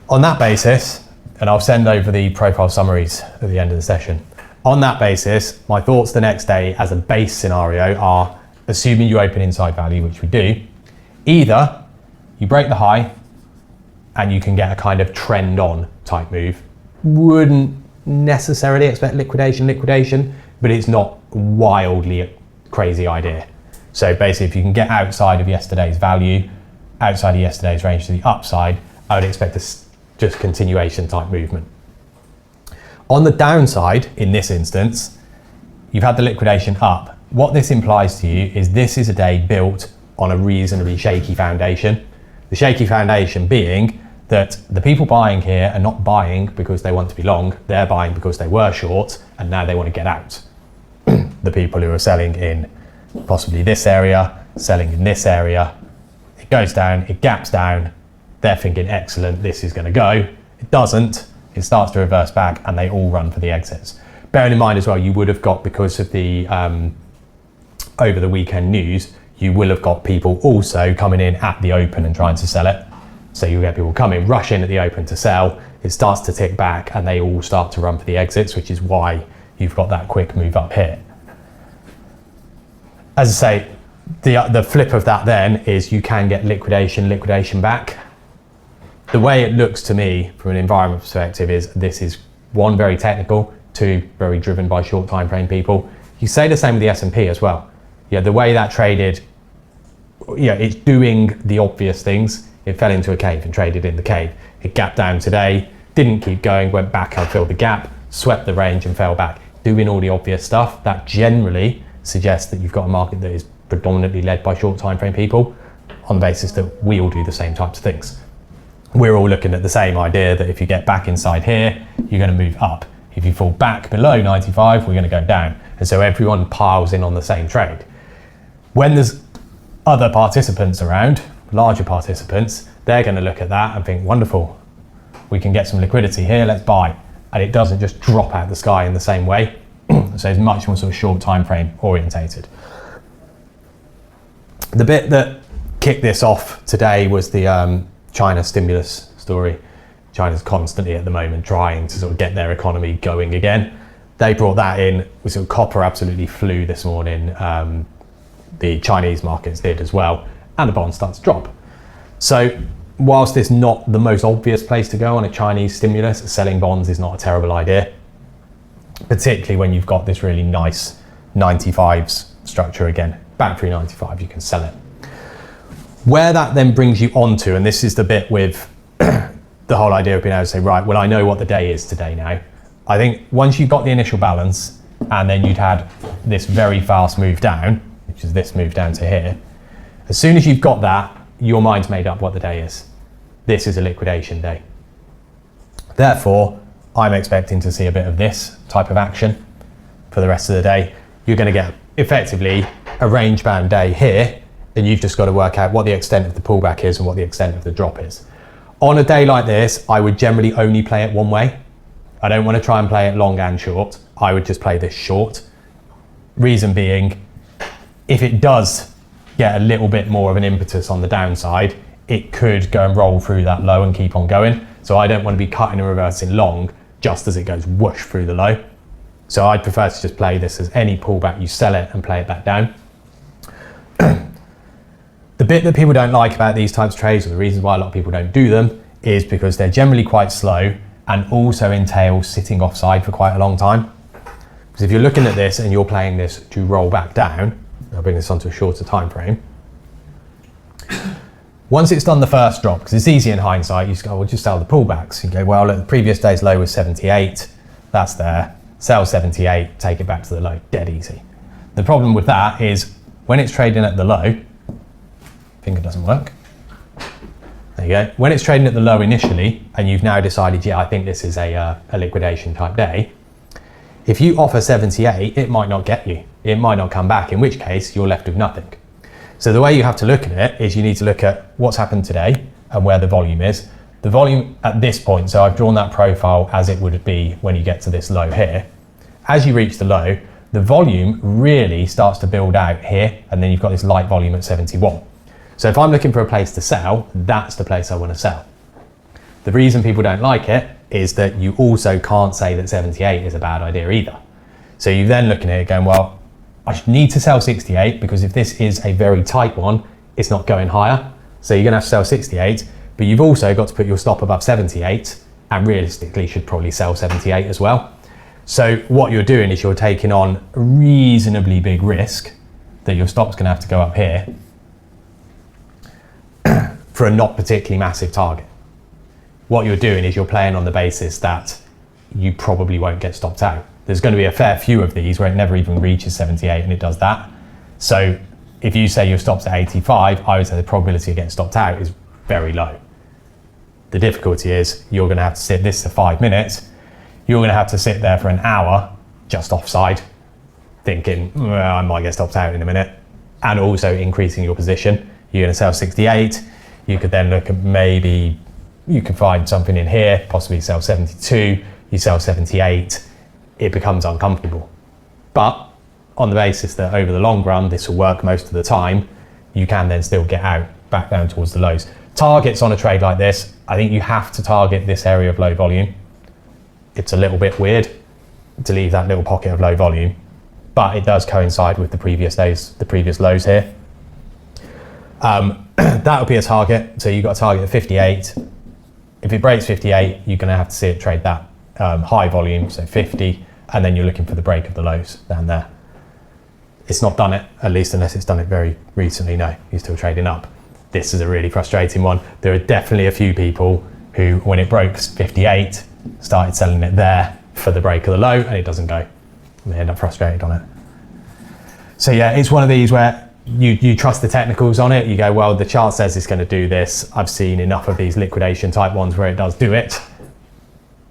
On that basis, and I'll send over the profile summaries at the end of the session. On that basis, my thoughts the next day as a base scenario are, assuming you open inside value, which we do, either you break the high and you can get a kind of trend on type move. Wouldn't necessarily expect liquidation, but it's not wildly a crazy idea. So basically, if you can get outside of yesterday's value, outside of yesterday's range to the upside, I would expect just continuation type movement. On the downside, in this instance, you've had the liquidation up. What this implies to you is this is a day built on a reasonably shaky foundation. The shaky foundation being that the people buying here are not buying because they want to be long, they're buying because they were short and now they want to get out. The people who are selling in possibly this area, selling in this area, it goes down, it gaps down, they're thinking, excellent, this is going to go. It doesn't, it starts to reverse back and they all run for the exits. Bearing in mind as well, you would have got, because of the over the weekend news, you will have got people also coming in at the open and trying to sell it. So you'll get people come in, rush in at the open to sell, it starts to tick back and they all start to run for the exits, which is why you've got that quick move up here. As I say, the flip of that then is you can get liquidation back. The way it looks to me from an environment perspective is this is one, very technical, two, very driven by short time frame people. You say the same with the S&P as well. Yeah, the way that traded, yeah, it's doing the obvious things. It fell into a cave and traded in the cave. It gapped down today, didn't keep going, went back and filled the gap, swept the range and fell back. Doing all the obvious stuff, that generally suggests that you've got a market that is predominantly led by short time frame people on the basis that we all do the same types of things. We're all looking at the same idea that if you get back inside here, you're going to move up. If you fall back below 95, we're going to go down. And so everyone piles in on the same trade. When there's other participants around, larger participants, they're going to look at that and think, wonderful, we can get some liquidity here, let's buy. And it doesn't just drop out the sky in the same way. So it's much more sort of short time frame orientated. The bit that kicked this off today was the China stimulus story. China's constantly at the moment trying to sort of get their economy going again. They brought that in. So copper absolutely flew this morning. The Chinese markets did as well, and the bond starts to drop. So whilst it's not the most obvious place to go on a Chinese stimulus, selling bonds is not a terrible idea, particularly when you've got this really nice 95s structure again. Back through 95, you can sell it. Where that then brings you onto, and this is the bit with the whole idea of being able to say, right, well, I know what the day is today now. I think once you've got the initial balance and then you'd had this very fast move down, which is this move down to here, as soon as you've got that, your mind's made up what the day is. This is a liquidation day. Therefore, I'm expecting to see a bit of this type of action for the rest of the day. You're going to get effectively a range bound day here, and you've just got to work out what the extent of the pullback is and what the extent of the drop is. On a day like this, I would generally only play it one way. I don't want to try and play it long and short. I would just play this short. Reason being, if it does get a little bit more of an impetus on the downside, it could go and roll through that low and keep on going. So I don't want to be cutting and reversing long just as it goes whoosh through the low. So I'd prefer to just play this as any pullback, you sell it and play it back down. The bit that people don't like about these types of trades, or the reasons why a lot of people don't do them, is because they're generally quite slow and also entail sitting offside for quite a long time. Because if you're looking at this and you're playing this to roll back down, I'll bring this onto a shorter time frame. Once it's done the first drop, because it's easy in hindsight, you just go, well, just sell the pullbacks. You go, well, look, the previous day's low was 78, that's there. Sell 78, take it back to the low, dead easy. The problem with that is when it's trading at the low, finger doesn't work. There you go. When it's trading at the low initially, and you've now decided, yeah, I think this is a liquidation type day, if you offer 78, it might not get you. It might not come back, in which case you're left with nothing. So the way you have to look at it is you need to look at what's happened today and where the volume is. The volume at this point, so I've drawn that profile as it would be when you get to this low here. As you reach the low, the volume really starts to build out here, and then you've got this light volume at 71. So if I'm looking for a place to sell, that's the place I want to sell. The reason people don't like it is that you also can't say that 78 is a bad idea either. So you're then looking at it going, well, I need to sell 68 because if this is a very tight one, it's not going higher. So you're going to have to sell 68, but you've also got to put your stop above 78 and realistically should probably sell 78 as well. So what you're doing is you're taking on a reasonably big risk that your stop's going to have to go up here for a not particularly massive target. What you're doing is you're playing on the basis that you probably won't get stopped out. There's going to be a fair few of these where it never even reaches 78 and it does that. So if you say your stop's at 85, I would say the probability of getting stopped out is very low. The difficulty is you're going to have to sit this for 5 minutes. You're going to have to sit there for an hour just offside thinking, well, I might get stopped out in a minute, and also increasing your position. You're going to sell 68. You could then look at maybe you can find something in here, possibly sell 72, you sell 78, it becomes uncomfortable. But on the basis that over the long run, this will work most of the time, you can then still get out back down towards the lows. Targets on a trade like this, I think you have to target this area of low volume. It's a little bit weird to leave that little pocket of low volume, but it does coincide with the previous days, the previous lows here. That would be a target. So you've got a target of 58. If it breaks 58, you're going to have to see it trade that high volume, so 50, and then you're looking for the break of the lows down there. It's not done it, at least unless it's done it very recently. No, you're still trading up. This is a really frustrating one. There are definitely a few people who, when it broke 58, started selling it there for the break of the low, and it doesn't go. And they end up frustrated on it. So yeah, it's one of these where you trust the technicals on it. You go, well, the chart says it's going to do this. I've seen enough of these liquidation type ones where it does do it.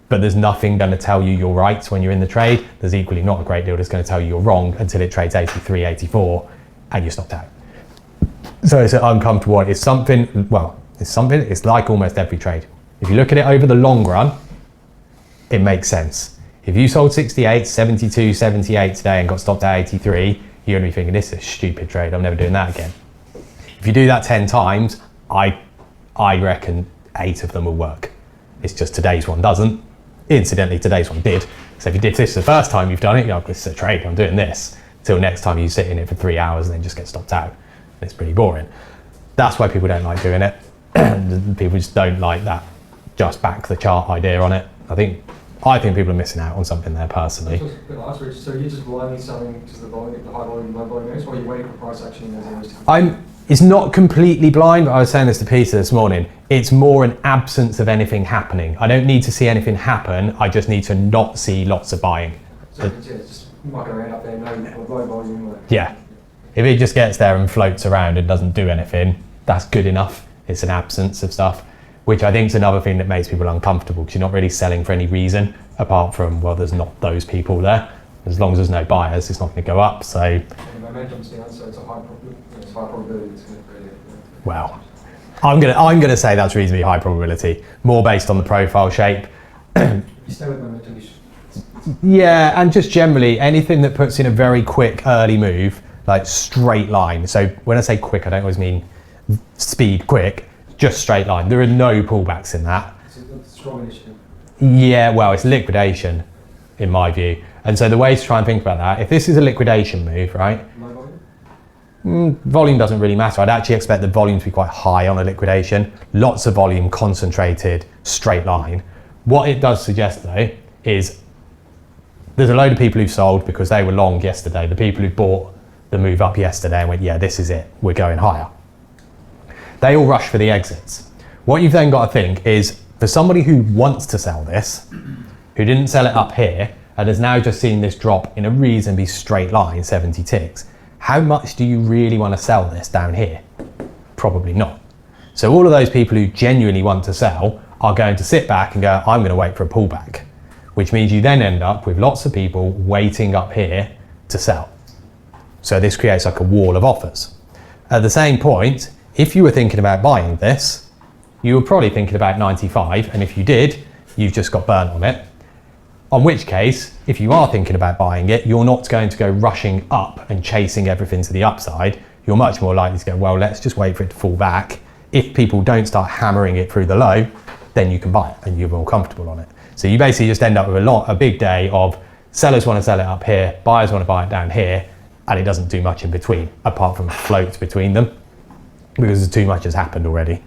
But there's nothing going to tell you you're right when you're in the trade. There's equally not a great deal that's going to tell you you're wrong until it trades 83, 84, and you're stopped out. So it's uncomfortable. It's like almost every trade. If you look at it over the long run, it makes sense. If you sold 68, 72, 78 today and got stopped at 83, you're going to be thinking, this is a stupid trade. I'm never doing that again. If you do that 10 times, I reckon 8 of them will work. It's just today's one doesn't. Incidentally, today's one did. So if you did this the first time you've done it, you're like, this is a trade, I'm doing this. Till next time you sit in it for 3 hours and then just get stopped out. It's pretty boring. That's why people don't like doing it. People just don't like that just back the chart idea on it. I think people are missing out on something there personally. So you're just blindly selling because the volume, the high volume, low volume is, or you're waiting for price action in those areas? It's not completely blind, but I was saying this to Peter this morning. It's more an absence of anything happening. I don't need to see anything happen. I just need to not see lots of buying. So it's just mucking around up there, no low volume. Yeah. If it just gets there and floats around and doesn't do anything, that's good enough. It's an absence of stuff, which I think is another thing that makes people uncomfortable because you're not really selling for any reason apart from, well, there's not those people there. As long as there's no buyers, it's not going to go up. So. And momentum's down, so it's a high probability it's going to go. Well, I'm gonna say that's reasonably high probability, more based on the profile shape. You stay with momentum. Yeah, and just generally anything that puts in a very quick early move, like straight line. So when I say quick, I don't always mean speed quick, just straight line. There are no pullbacks in that. It's a strong initiative. Yeah, well, it's liquidation in my view. And so the way to try and think about that, if this is a liquidation move, right? Low volume? Volume doesn't really matter. I'd actually expect the volume to be quite high on a liquidation. Lots of volume, concentrated, straight line. What it does suggest though is there's a load of people who've sold because they were long yesterday. The people who bought the move up yesterday and went, yeah, this is it, we're going higher. They all rush for the exits. What you've then got to think is for somebody who wants to sell this, who didn't sell it up here and has now just seen this drop in a reasonably straight line, 70 ticks, how much do you really want to sell this down here? Probably not. So all of those people who genuinely want to sell are going to sit back and go, I'm going to wait for a pullback, which means you then end up with lots of people waiting up here to sell. So this creates like a wall of offers. At the same point, if you were thinking about buying this, you were probably thinking about 95, and if you did, you've just got burnt on it. On which case, if you are thinking about buying it, you're not going to go rushing up and chasing everything to the upside. You're much more likely to go, well, let's just wait for it to fall back. If people don't start hammering it through the low, then you can buy it and you're more comfortable on it. So you basically just end up with a big day of sellers want to sell it up here, buyers want to buy it down here, and it doesn't do much in between, apart from floats between them, because too much has happened already.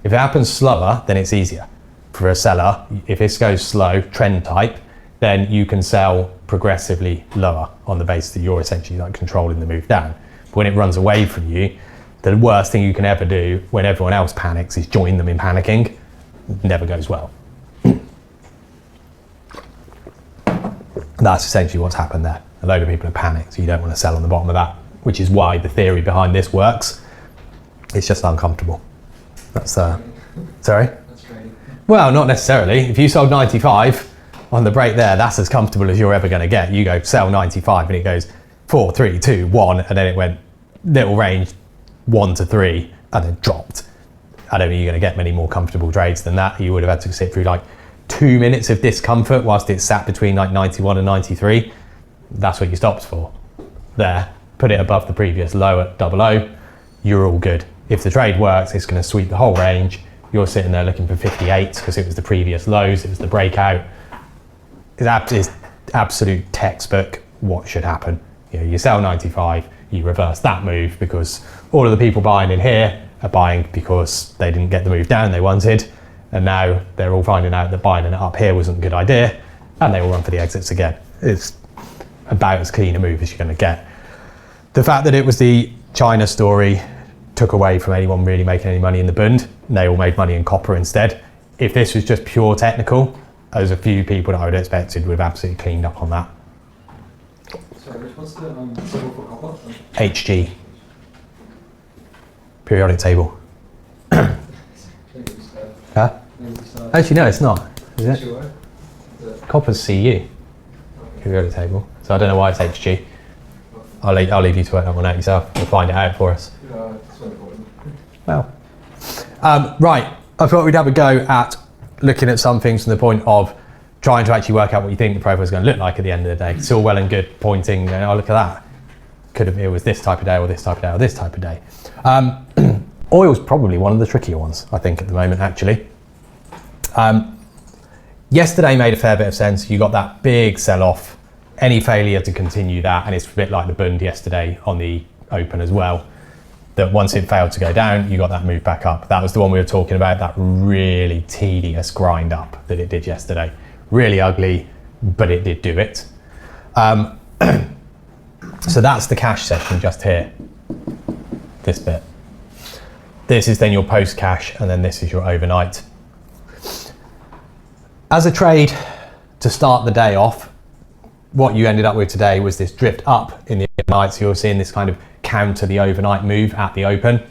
If it happens slower, then it's easier. For a seller, if this goes slow, trend type, then you can sell progressively lower on the basis that you're essentially like controlling the move down. But when it runs away from you, the worst thing you can ever do when everyone else panics is join them in panicking. It never goes well. That's essentially what's happened there. A load of people are panicked, so you don't want to sell on the bottom of that, which is why the theory behind this works. It's just uncomfortable. That's sorry? That's great. Well, not necessarily. If you sold 95 on the break there, that's as comfortable as you're ever going to get. You go sell 95 and it goes 4, 3, 2, 1, and then it went little range 1 to 3 and then dropped. I don't think you're going to get many more comfortable trades than that. You would have had to sit through like 2 minutes of discomfort whilst it sat between like 91 and 93. That's what you stopped for. there, put it above the previous low at 00, you're all good. If the trade works, it's going to sweep the whole range. You're sitting there looking for 58 because it was the previous lows, it was the breakout. It's absolute textbook what should happen. You sell 95, you reverse that move because all of the people buying in here are buying because they didn't get the move down they wanted, and now they're all finding out that buying it up here wasn't a good idea, and they all run for the exits again. It's about as clean a move as you're going to get. The fact that it was the China story took away from anyone really making any money in the Bund, and they all made money in copper instead. If this was just pure technical, there's a few people that I would have expected would have absolutely cleaned up on that. Sorry, Rich, what's the symbol for copper? HG. Periodic table. Huh? Actually, no, it's not. Is it? Copper's CU. Periodic table. So I don't know why it's HG. I'll leave you to work that one out yourself. You'll find it out for us. Well, right. I thought we'd have a go at looking at some things from the point of trying to actually work out what you think the profile is going to look like at the end of the day. It's all well and good pointing, oh, look at that. It was this type of day or this type of day or this type of day. Oil's probably one of the trickier ones, I think, at the moment, actually. Yesterday made a fair bit of sense. You got that big sell-off, any failure to continue that, and it's a bit like the Bund yesterday on the open as well, that once it failed to go down, you got that move back up. That was the one we were talking about, that really tedious grind up that it did yesterday. Really ugly, but it did do it. So that's the cash section just here, this bit. This is then your post cash, and then this is your overnight. As a trade to start the day off, what you ended up with today was this drift up in the overnight. So you're seeing this kind of counter the overnight move at the open,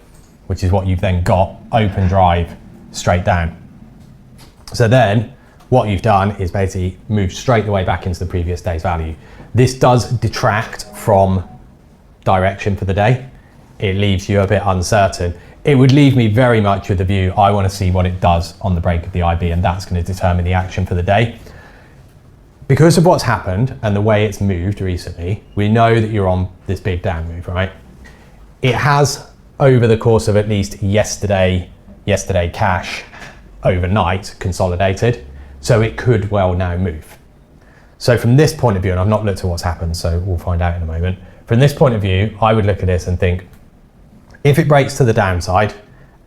which is what you've then got, open drive straight down. So then what you've done is basically moved straight the way back into the previous day's value. This does detract from direction for the day. It leaves you a bit uncertain. It would leave me very much with the view, I want to see what it does on the break of the IB, and that's going to determine the action for the day. Because of what's happened and the way it's moved recently, we know that you're on this big down move, right? It has, over the course of at least yesterday cash, overnight consolidated, so it could well now move. So from this point of view, and I've not looked at what's happened, so we'll find out in a moment. From this point of view, I would look at this and think, if it breaks to the downside,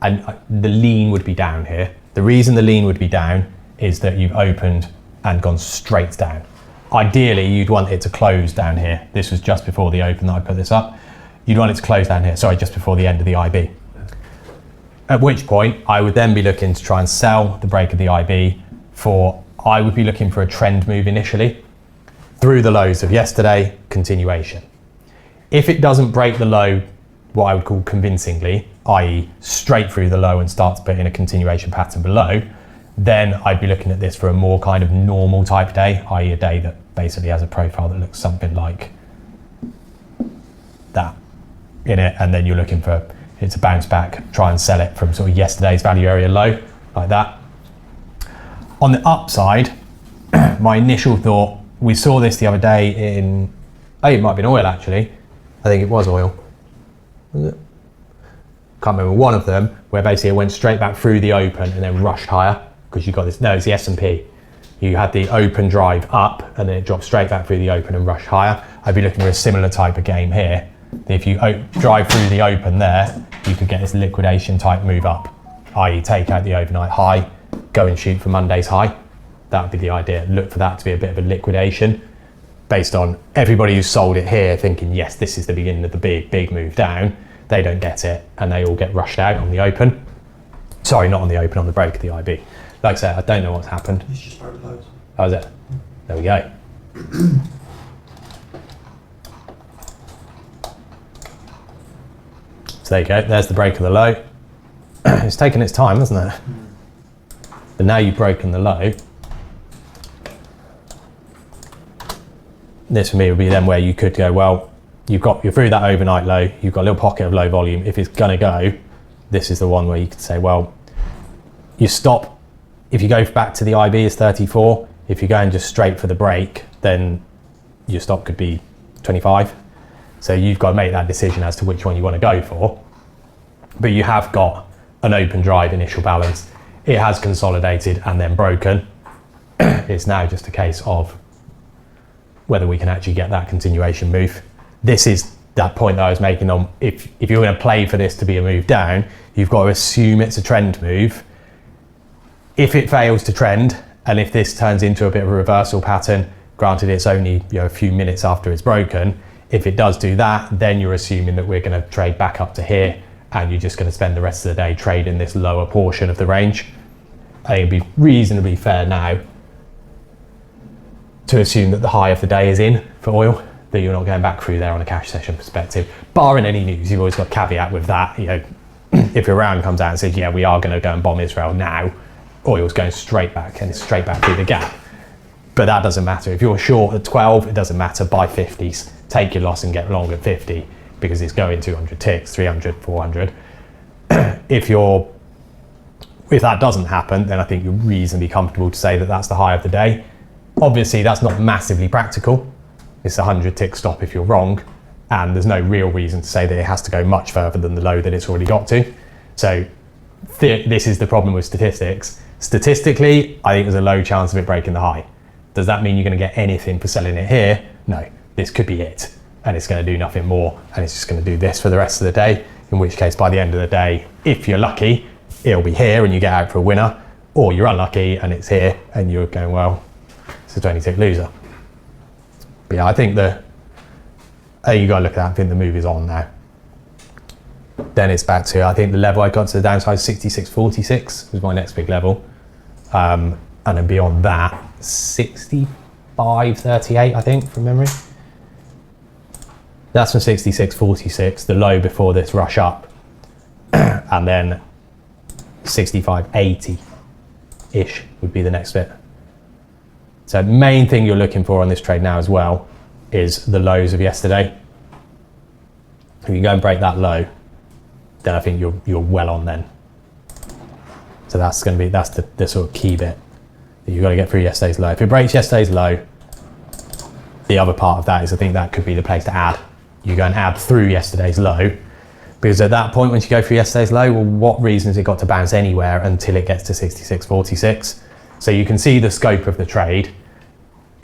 and the lean would be down here, the reason the lean would be down is that you've opened and gone straight down. Ideally, you'd want it to close down here. This was just before the open that I put this up. You'd want it to close down here, sorry, just before the end of the IB. At which point, I would then be looking to try and sell the break of the IB I would be looking for a trend move initially, through the lows of yesterday, continuation. If it doesn't break the low, what I would call convincingly, i.e. straight through the low and start to put in a continuation pattern below, then I'd be looking at this for a more kind of normal type day, i.e. a day that basically has a profile that looks something like that in it, and then you're looking for it to bounce back, try and sell it from sort of yesterday's value area low, like that. On the upside, my initial thought, we saw this the other day in, it might have been oil actually, I think it was oil. Was it? Can't remember, one of them, where basically it went straight back through the open and then rushed higher, because you got this, no, it's the S&P. You had the open drive up and then it dropped straight back through the open and rushed higher. I'd be looking for a similar type of game here. If you drive through the open there, you could get this liquidation type move up, i.e. take out the overnight high, go and shoot for Monday's high. That would be the idea. Look for that to be a bit of a liquidation based on everybody who sold it here thinking, yes, this is the beginning of the big move down. They don't get it and they all get rushed out on the open. Sorry, not on the open, on the break of the IB. Like I said, I don't know what's happened. It's just broke lows. How was it? There we go. So there you go, there's the break of the low. It's taken its time, hasn't it? But now you've broken the low. This for me would be then where you could go, well, you're through that overnight low, you've got a little pocket of low volume. If it's gonna go, this is the one where you could say, well, you stop. If you go back to the IB is 34, if you're going just straight for the break, then your stop could be 25. So you've got to make that decision as to which one you want to go for. But you have got an open drive initial balance. It has consolidated and then broken. It's now just a case of whether we can actually get that continuation move. This is that point that I was making on, if you're going to play for this to be a move down, you've got to assume it's a trend move. If it fails to trend, and if this turns into a bit of a reversal pattern, granted it's only a few minutes after it's broken, if it does do that, then you're assuming that we're going to trade back up to here, and you're just going to spend the rest of the day trading this lower portion of the range. I think it'd be reasonably fair now to assume that the high of the day is in for oil, that you're not going back through there on a cash session perspective. Barring any news, you've always got a caveat with that. If Iran comes out and says, yeah, we are going to go and bomb Israel now, oil's going straight back, and it's straight back through the gap. But that doesn't matter. If you're short at 12, it doesn't matter. Buy 50s, take your loss and get long at 50 because it's going 200 ticks, 300, 400. If that doesn't happen, then I think you're reasonably comfortable to say that that's the high of the day. Obviously, that's not massively practical. It's a 100 tick stop if you're wrong, and there's no real reason to say that it has to go much further than the low that it's already got to. So this is the problem with statistics. Statistically, I think there's a low chance of it breaking the high. Does that mean you're going to get anything for selling it here? No, this could be it, and it's going to do nothing more, and it's just going to do this for the rest of the day, in which case by the end of the day, if you're lucky, it'll be here and you get out for a winner, or you're unlucky and it's here and you're going, well, it's a 20 tick loser. But yeah, I think you got to look at that. I think the move is on now. Then it's back to, I think the level I got to the downside 66.46 was my next big level. And then beyond that, 65.38, I think, from memory. That's from 66.46, the low before this rush up. And then 65.80-ish would be the next bit. So main thing you're looking for on this trade now as well is the lows of yesterday. If you go and break that low, then I think you're well on then. So that's going to be, that's the sort of key bit that you've got to get through yesterday's low. If it breaks yesterday's low, the other part of that is I think that could be the place to add. You go and add through yesterday's low, because at that point, once you go through yesterday's low, well, what reason has it got to bounce anywhere until it gets to 66.46? So you can see the scope of the trade.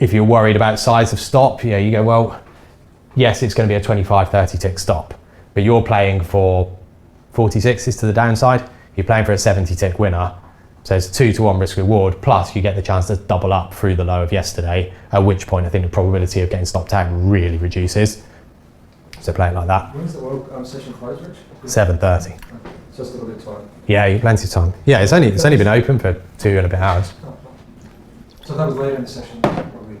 If you're worried about size of stop, you go, well, yes, it's going to be a 25, 30 tick stop, but you're playing for 46s to the downside. You're playing for a 70 tick winner. So it's 2-to-1 risk reward, plus you get the chance to double up through the low of yesterday, at which point I think the probability of getting stopped out really reduces. So play it like that. When's the oil session close, Rich? 7:30. Just a little bit of time. Yeah, you've plenty of time. Yeah, it's only been open for 2 and a bit hours. So that was later in the session, probably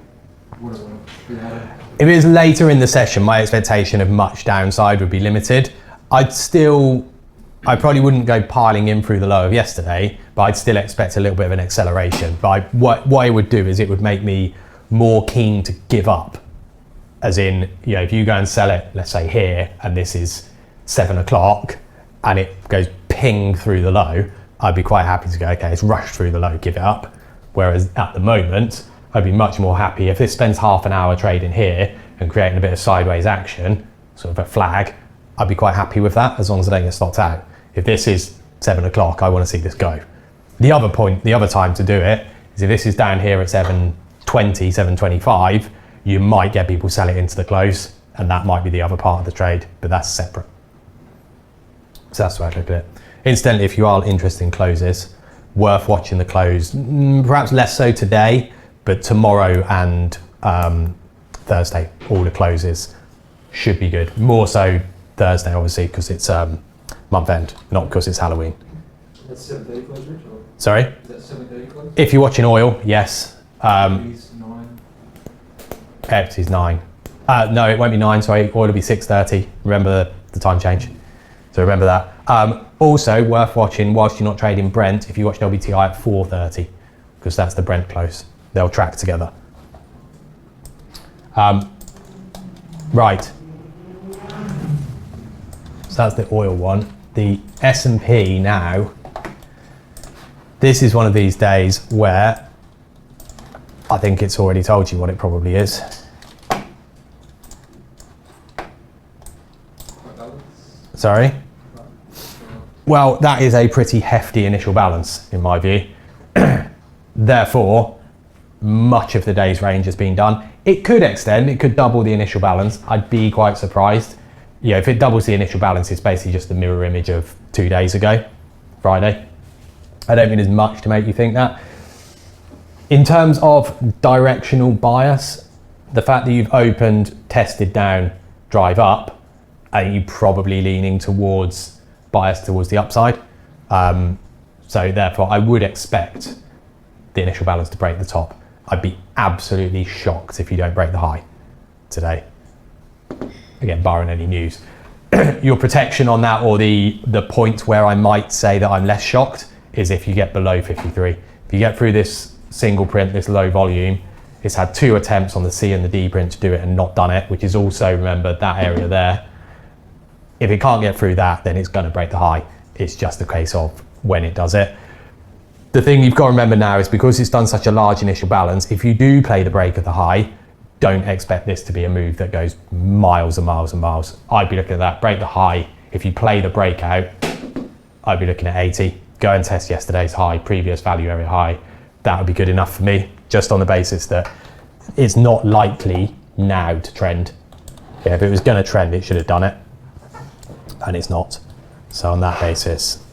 would have been added. If it was later in the session, my expectation of much downside would be limited. I probably wouldn't go piling in through the low of yesterday, but I'd still expect a little bit of an acceleration. But what it would do is it would make me more keen to give up. As in, if you go and sell it, let's say here, and this is 7 o'clock, and it goes ping through the low, I'd be quite happy to go, okay, it's rushed through the low, give it up. Whereas at the moment, I'd be much more happy if this spends half an hour trading here and creating a bit of sideways action, sort of a flag, I'd be quite happy with that as long as I don't get stopped out. If this is 7 o'clock, I want to see this go. The other time to do it is if this is down here at 7:20, 7:25, you might get people sell it into the close, and that might be the other part of the trade, but that's separate. So that's the way I look at it. Incidentally, if you are interested in closes, worth watching the close, perhaps less so today, but tomorrow and Thursday, all the closes should be good. More so Thursday, obviously, because it's month end, not because it's Halloween. That's 7:30 close, Rich? Or Sorry? is that 7:30 close? If you're watching oil, yes. Equities, 9. Equities 9. No, it won't be 9, sorry. Oil will be 6:30. Remember the time change. So remember that. Also worth watching whilst you're not trading Brent, if you watch WTI at 4:30, because that's the Brent close. They'll track together. Right. So that's the oil one. The S&P now, this is one of these days where I think it's already told you what it probably is. Sorry? Well, that is a pretty hefty initial balance in my view. Therefore, much of the day's range has been done. It could extend, it could double the initial balance. I'd be quite surprised. Yeah, if it doubles the initial balance, it's basically just the mirror image of 2 days ago, Friday. I don't think there's much to make you think that. In terms of directional bias, the fact that you've opened, tested down, drive up, and you're probably leaning towards bias towards the upside. So therefore, I would expect the initial balance to break the top. I'd be absolutely shocked if you don't break the high today. Again, barring any news. Your protection on that, or the point where I might say that I'm less shocked, is if you get below 53. If you get through this single print, this low volume, it's had 2 attempts on the C and the D print to do it and not done it, which is also, remember, that area there. If it can't get through that, then it's going to break the high. It's just a case of when it does it. The thing you've got to remember now is because it's done such a large initial balance, if you do play the break of the high, don't expect this to be a move that goes miles and miles and miles. I'd be looking at that, break the high. If you play the breakout, I'd be looking at 80. Go and test yesterday's high, previous value area high. That would be good enough for me, just on the basis that it's not likely now to trend. Yeah, if it was going to trend, it should have done it, and it's not. So on that basis,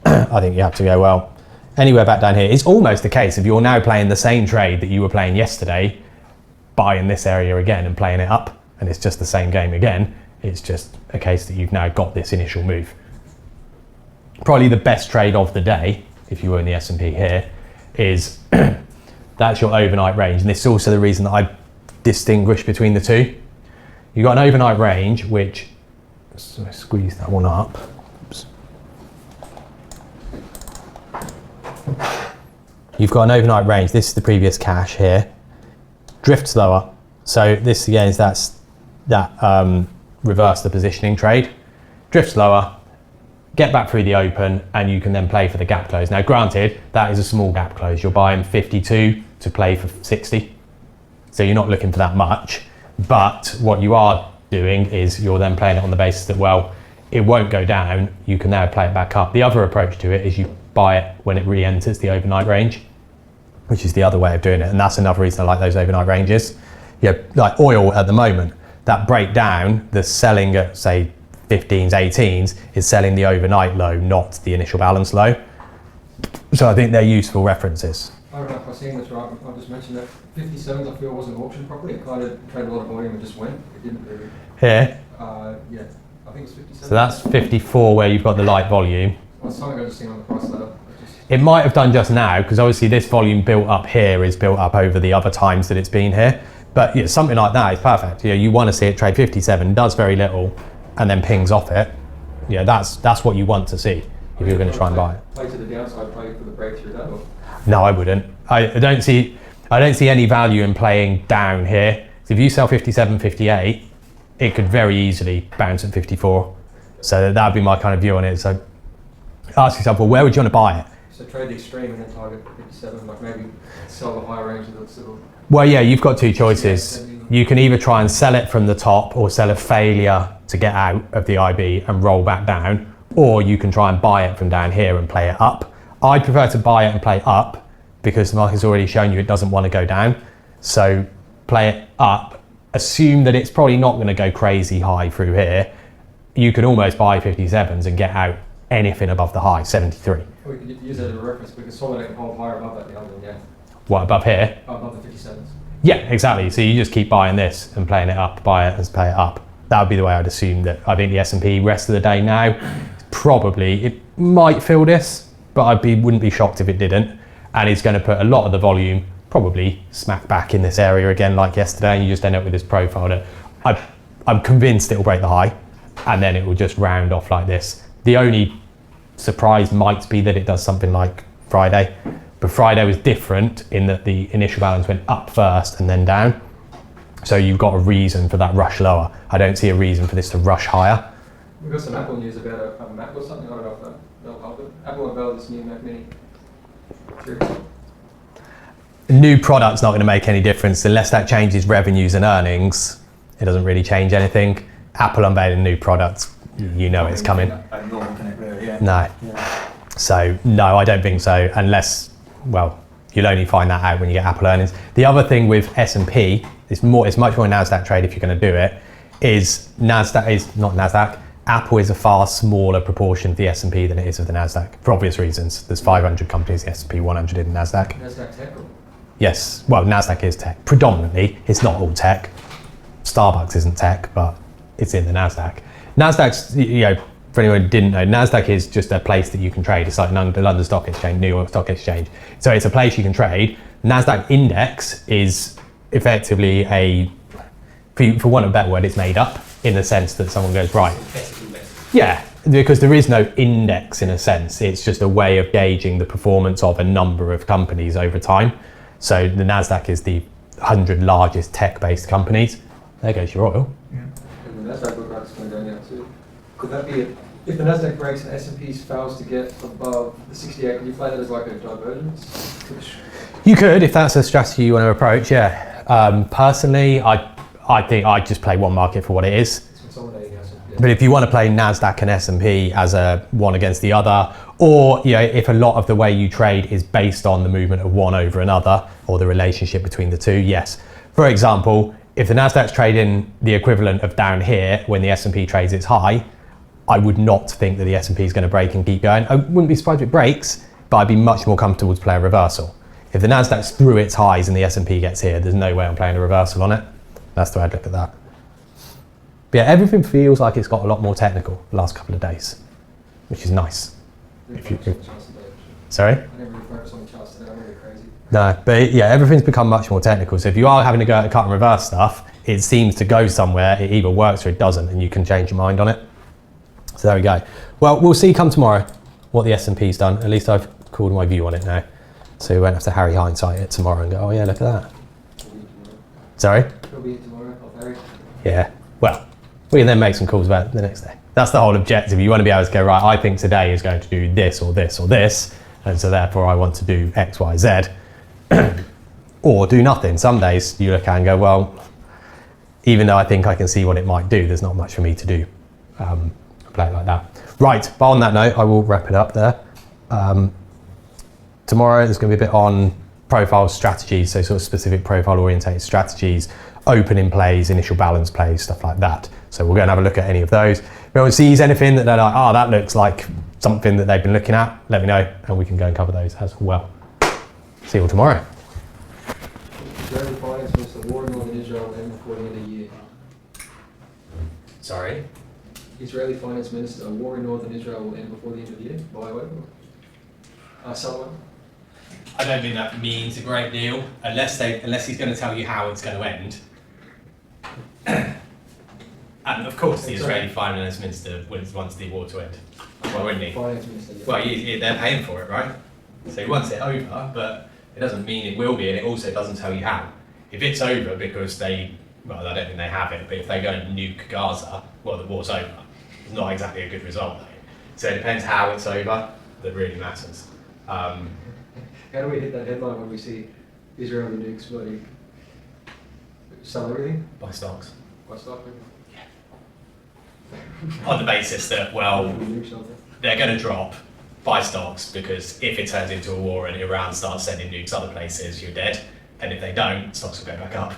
I think you have to go, well, anywhere back down here. It's almost the case if you're now playing the same trade that you were playing yesterday, buying this area again and playing it up, and it's just the same game again. It's just a case that you've now got this initial move. Probably the best trade of the day, if you were in the S&P here, is that's your overnight range. And this is also the reason that I distinguish between the two. You've got an overnight range, which, so I squeeze that one up. Oops. You've got an overnight range. This is the previous cash here. Drifts lower. So this again is that reverse the positioning trade. Drifts lower, get back through the open, and you can then play for the gap close. Now granted, that is a small gap close. You're buying 52 to play for 60. So you're not looking for that much. But what you are doing is you're then playing it on the basis that, well, it won't go down. You can now play it back up. The other approach to it is you buy it when it re-enters the overnight range, which is the other way of doing it. And that's another reason I like those overnight ranges. Yeah, like oil at the moment, that breakdown, the selling at say 15s, 18s is selling the overnight low, not the initial balance low. So I think they're useful references. I don't know if I've seen this right. I just mentioned that 57s I feel wasn't auctioned properly. It kind of traded a lot of volume and just went. It didn't really. Here? Yeah, I think it's 57. So that's 54 where you've got the light volume. Well, something I just seen on the price ladder. It might have done just now, because obviously this volume built up here is built up over the other times that it's been here. But yeah, something like that is perfect. You know, you want to see it trade 57, does very little, and then pings off it. Yeah, that's what you want to see if you're going to try and buy it. Play to the downside, play for the breakthrough that or? No, I wouldn't. I don't see any value in playing down here. So if you sell 57, 58, it could very easily bounce at 54. So that would be my kind of view on it. So ask yourself, well, where would you want to buy it? So trade the extreme and then target 57, like maybe sell the higher range of the sort of... Well, yeah, you've got two choices. You can either try and sell it from the top or sell a failure to get out of the IB and roll back down, or you can try and buy it from down here and play it up. I prefer to buy it and play up because the market's already shown you it doesn't want to go down. So play it up, assume that it's probably not going to go crazy high through here. You can almost buy 57s and get out anything above the high, 73. We could use that as a reference. We could consolidate and hold higher above that the other one, yeah. What, above here? Above the 57s. Yeah, exactly. So you just keep buying this and playing it up, buy it and play it up. That would be the way I'd assume that. I think the S&P rest of the day now, probably, it might fill this, but wouldn't be shocked if it didn't. And it's going to put a lot of the volume probably smack back in this area again like yesterday, and you just end up with this profile that I'm convinced it will break the high, and then it will just round off like this. The only surprise might be that it does something like Friday, but Friday was different in that the initial balance went up first and then down. So you've got a reason for that rush lower. I don't see a reason for this to rush higher. We've got some Apple news about a Mac or something. I don't know if that'll help it. Apple unveiled this new Mac Mini. New product's not going to make any difference unless that changes revenues and earnings. It doesn't really change anything. Apple unveiling new products, you know it's coming. Normal, can it really? Yeah. No. Yeah. So no, I don't think so, unless, well, you'll only find that out when you get Apple earnings. The other thing with S&P, it's much more a NASDAQ trade if you're going to do it, is Apple is a far smaller proportion of the S&P than it is of the NASDAQ, for obvious reasons. There's 500 companies, the S&P 100 in NASDAQ. NASDAQ tech? Yes, well, NASDAQ is tech. Predominantly, it's not all tech. Starbucks isn't tech, but it's in the NASDAQ. NASDAQ's, for anyone who didn't know, NASDAQ is just a place that you can trade. It's like the London Stock Exchange, New York Stock Exchange. So it's a place you can trade. NASDAQ index is effectively for want of a better word, it's made up in the sense that someone goes, right. Yeah, because there is no index in a sense. It's just a way of gauging the performance of a number of companies over time. So the NASDAQ is the 100 largest tech-based companies. There goes your oil. Yeah. And the NASDAQ looks like it's going to go down too. Could that be it? If the NASDAQ breaks and S&P fails to get above the 68, can you play that as like a divergence? You could, if that's a strategy you want to approach, yeah. Personally, I think I'd just play one market for what it is. But if you want to play NASDAQ and S&P as a one against the other, or if a lot of the way you trade is based on the movement of one over another, or the relationship between the two, yes. For example, if the NASDAQ's trading the equivalent of down here when the S&P trades its high, I would not think that the S&P is going to break and keep going. I wouldn't be surprised if it breaks, but I'd be much more comfortable to play a reversal. If the NASDAQ's through its highs and the S&P gets here, there's no way I'm playing a reversal on it. That's the way I'd look at that. But yeah, everything feels like it's got a lot more technical the last couple of days, which is nice. Sorry? I never really focused on the charts today, I'm really crazy. No, but yeah, everything's become much more technical. So if you are having to go at cut and reverse stuff, it seems to go somewhere. It either works or it doesn't, and you can change your mind on it. So there we go. Well, we'll see come tomorrow what the S&P's done. At least I've called my view on it now. So we won't have to Harry hindsight it tomorrow and go, oh yeah, look at that. Sorry? It'll be tomorrow, I'll Harry. Yeah, well, we can then make some calls about it the next day. That's the whole objective. You want to be able to go, right, I think today is going to do this or this or this, and so therefore I want to do X, Y, Z, or do nothing. Some days you look at and go, well, even though I think I can see what it might do, there's not much for me to do. Play it like that. Right, but on that note, I will wrap it up there. Tomorrow there's going to be a bit on profile strategies, so sort of specific profile orientated strategies, opening plays, initial balance plays, stuff like that. So we'll go and have a look at any of those. If anyone sees anything that they're like, oh, that looks like something that they've been looking at, let me know and we can go and cover those as well. See you all tomorrow. Israeli finance minister, war in northern Israel end before the end of the year. Sorry? Israeli finance minister, a war in northern Israel will end before the end of the year. By what? Someone? I don't think that means a great deal, unless he's going to tell you how it's going to end. And of course, the Israeli finance minister wants the war to end. Why wouldn't he? Finance minister, yeah. Well, they're paying for it, right? So he wants it over, but it doesn't mean it will be, and it also doesn't tell you how. If it's over because I don't think they have it, but if they go and nuke Gaza, well, the war's over. It's not exactly a good result, though. So it depends how it's over that really matters. How do we hit that headline when we see Israeli nukes bloody sell everything? Buy stocks. Buy stock? On the basis that, well, they're going to drop, buy stocks, because if it turns into a war and Iran starts sending nukes other places, you're dead. And if they don't, stocks will go back up.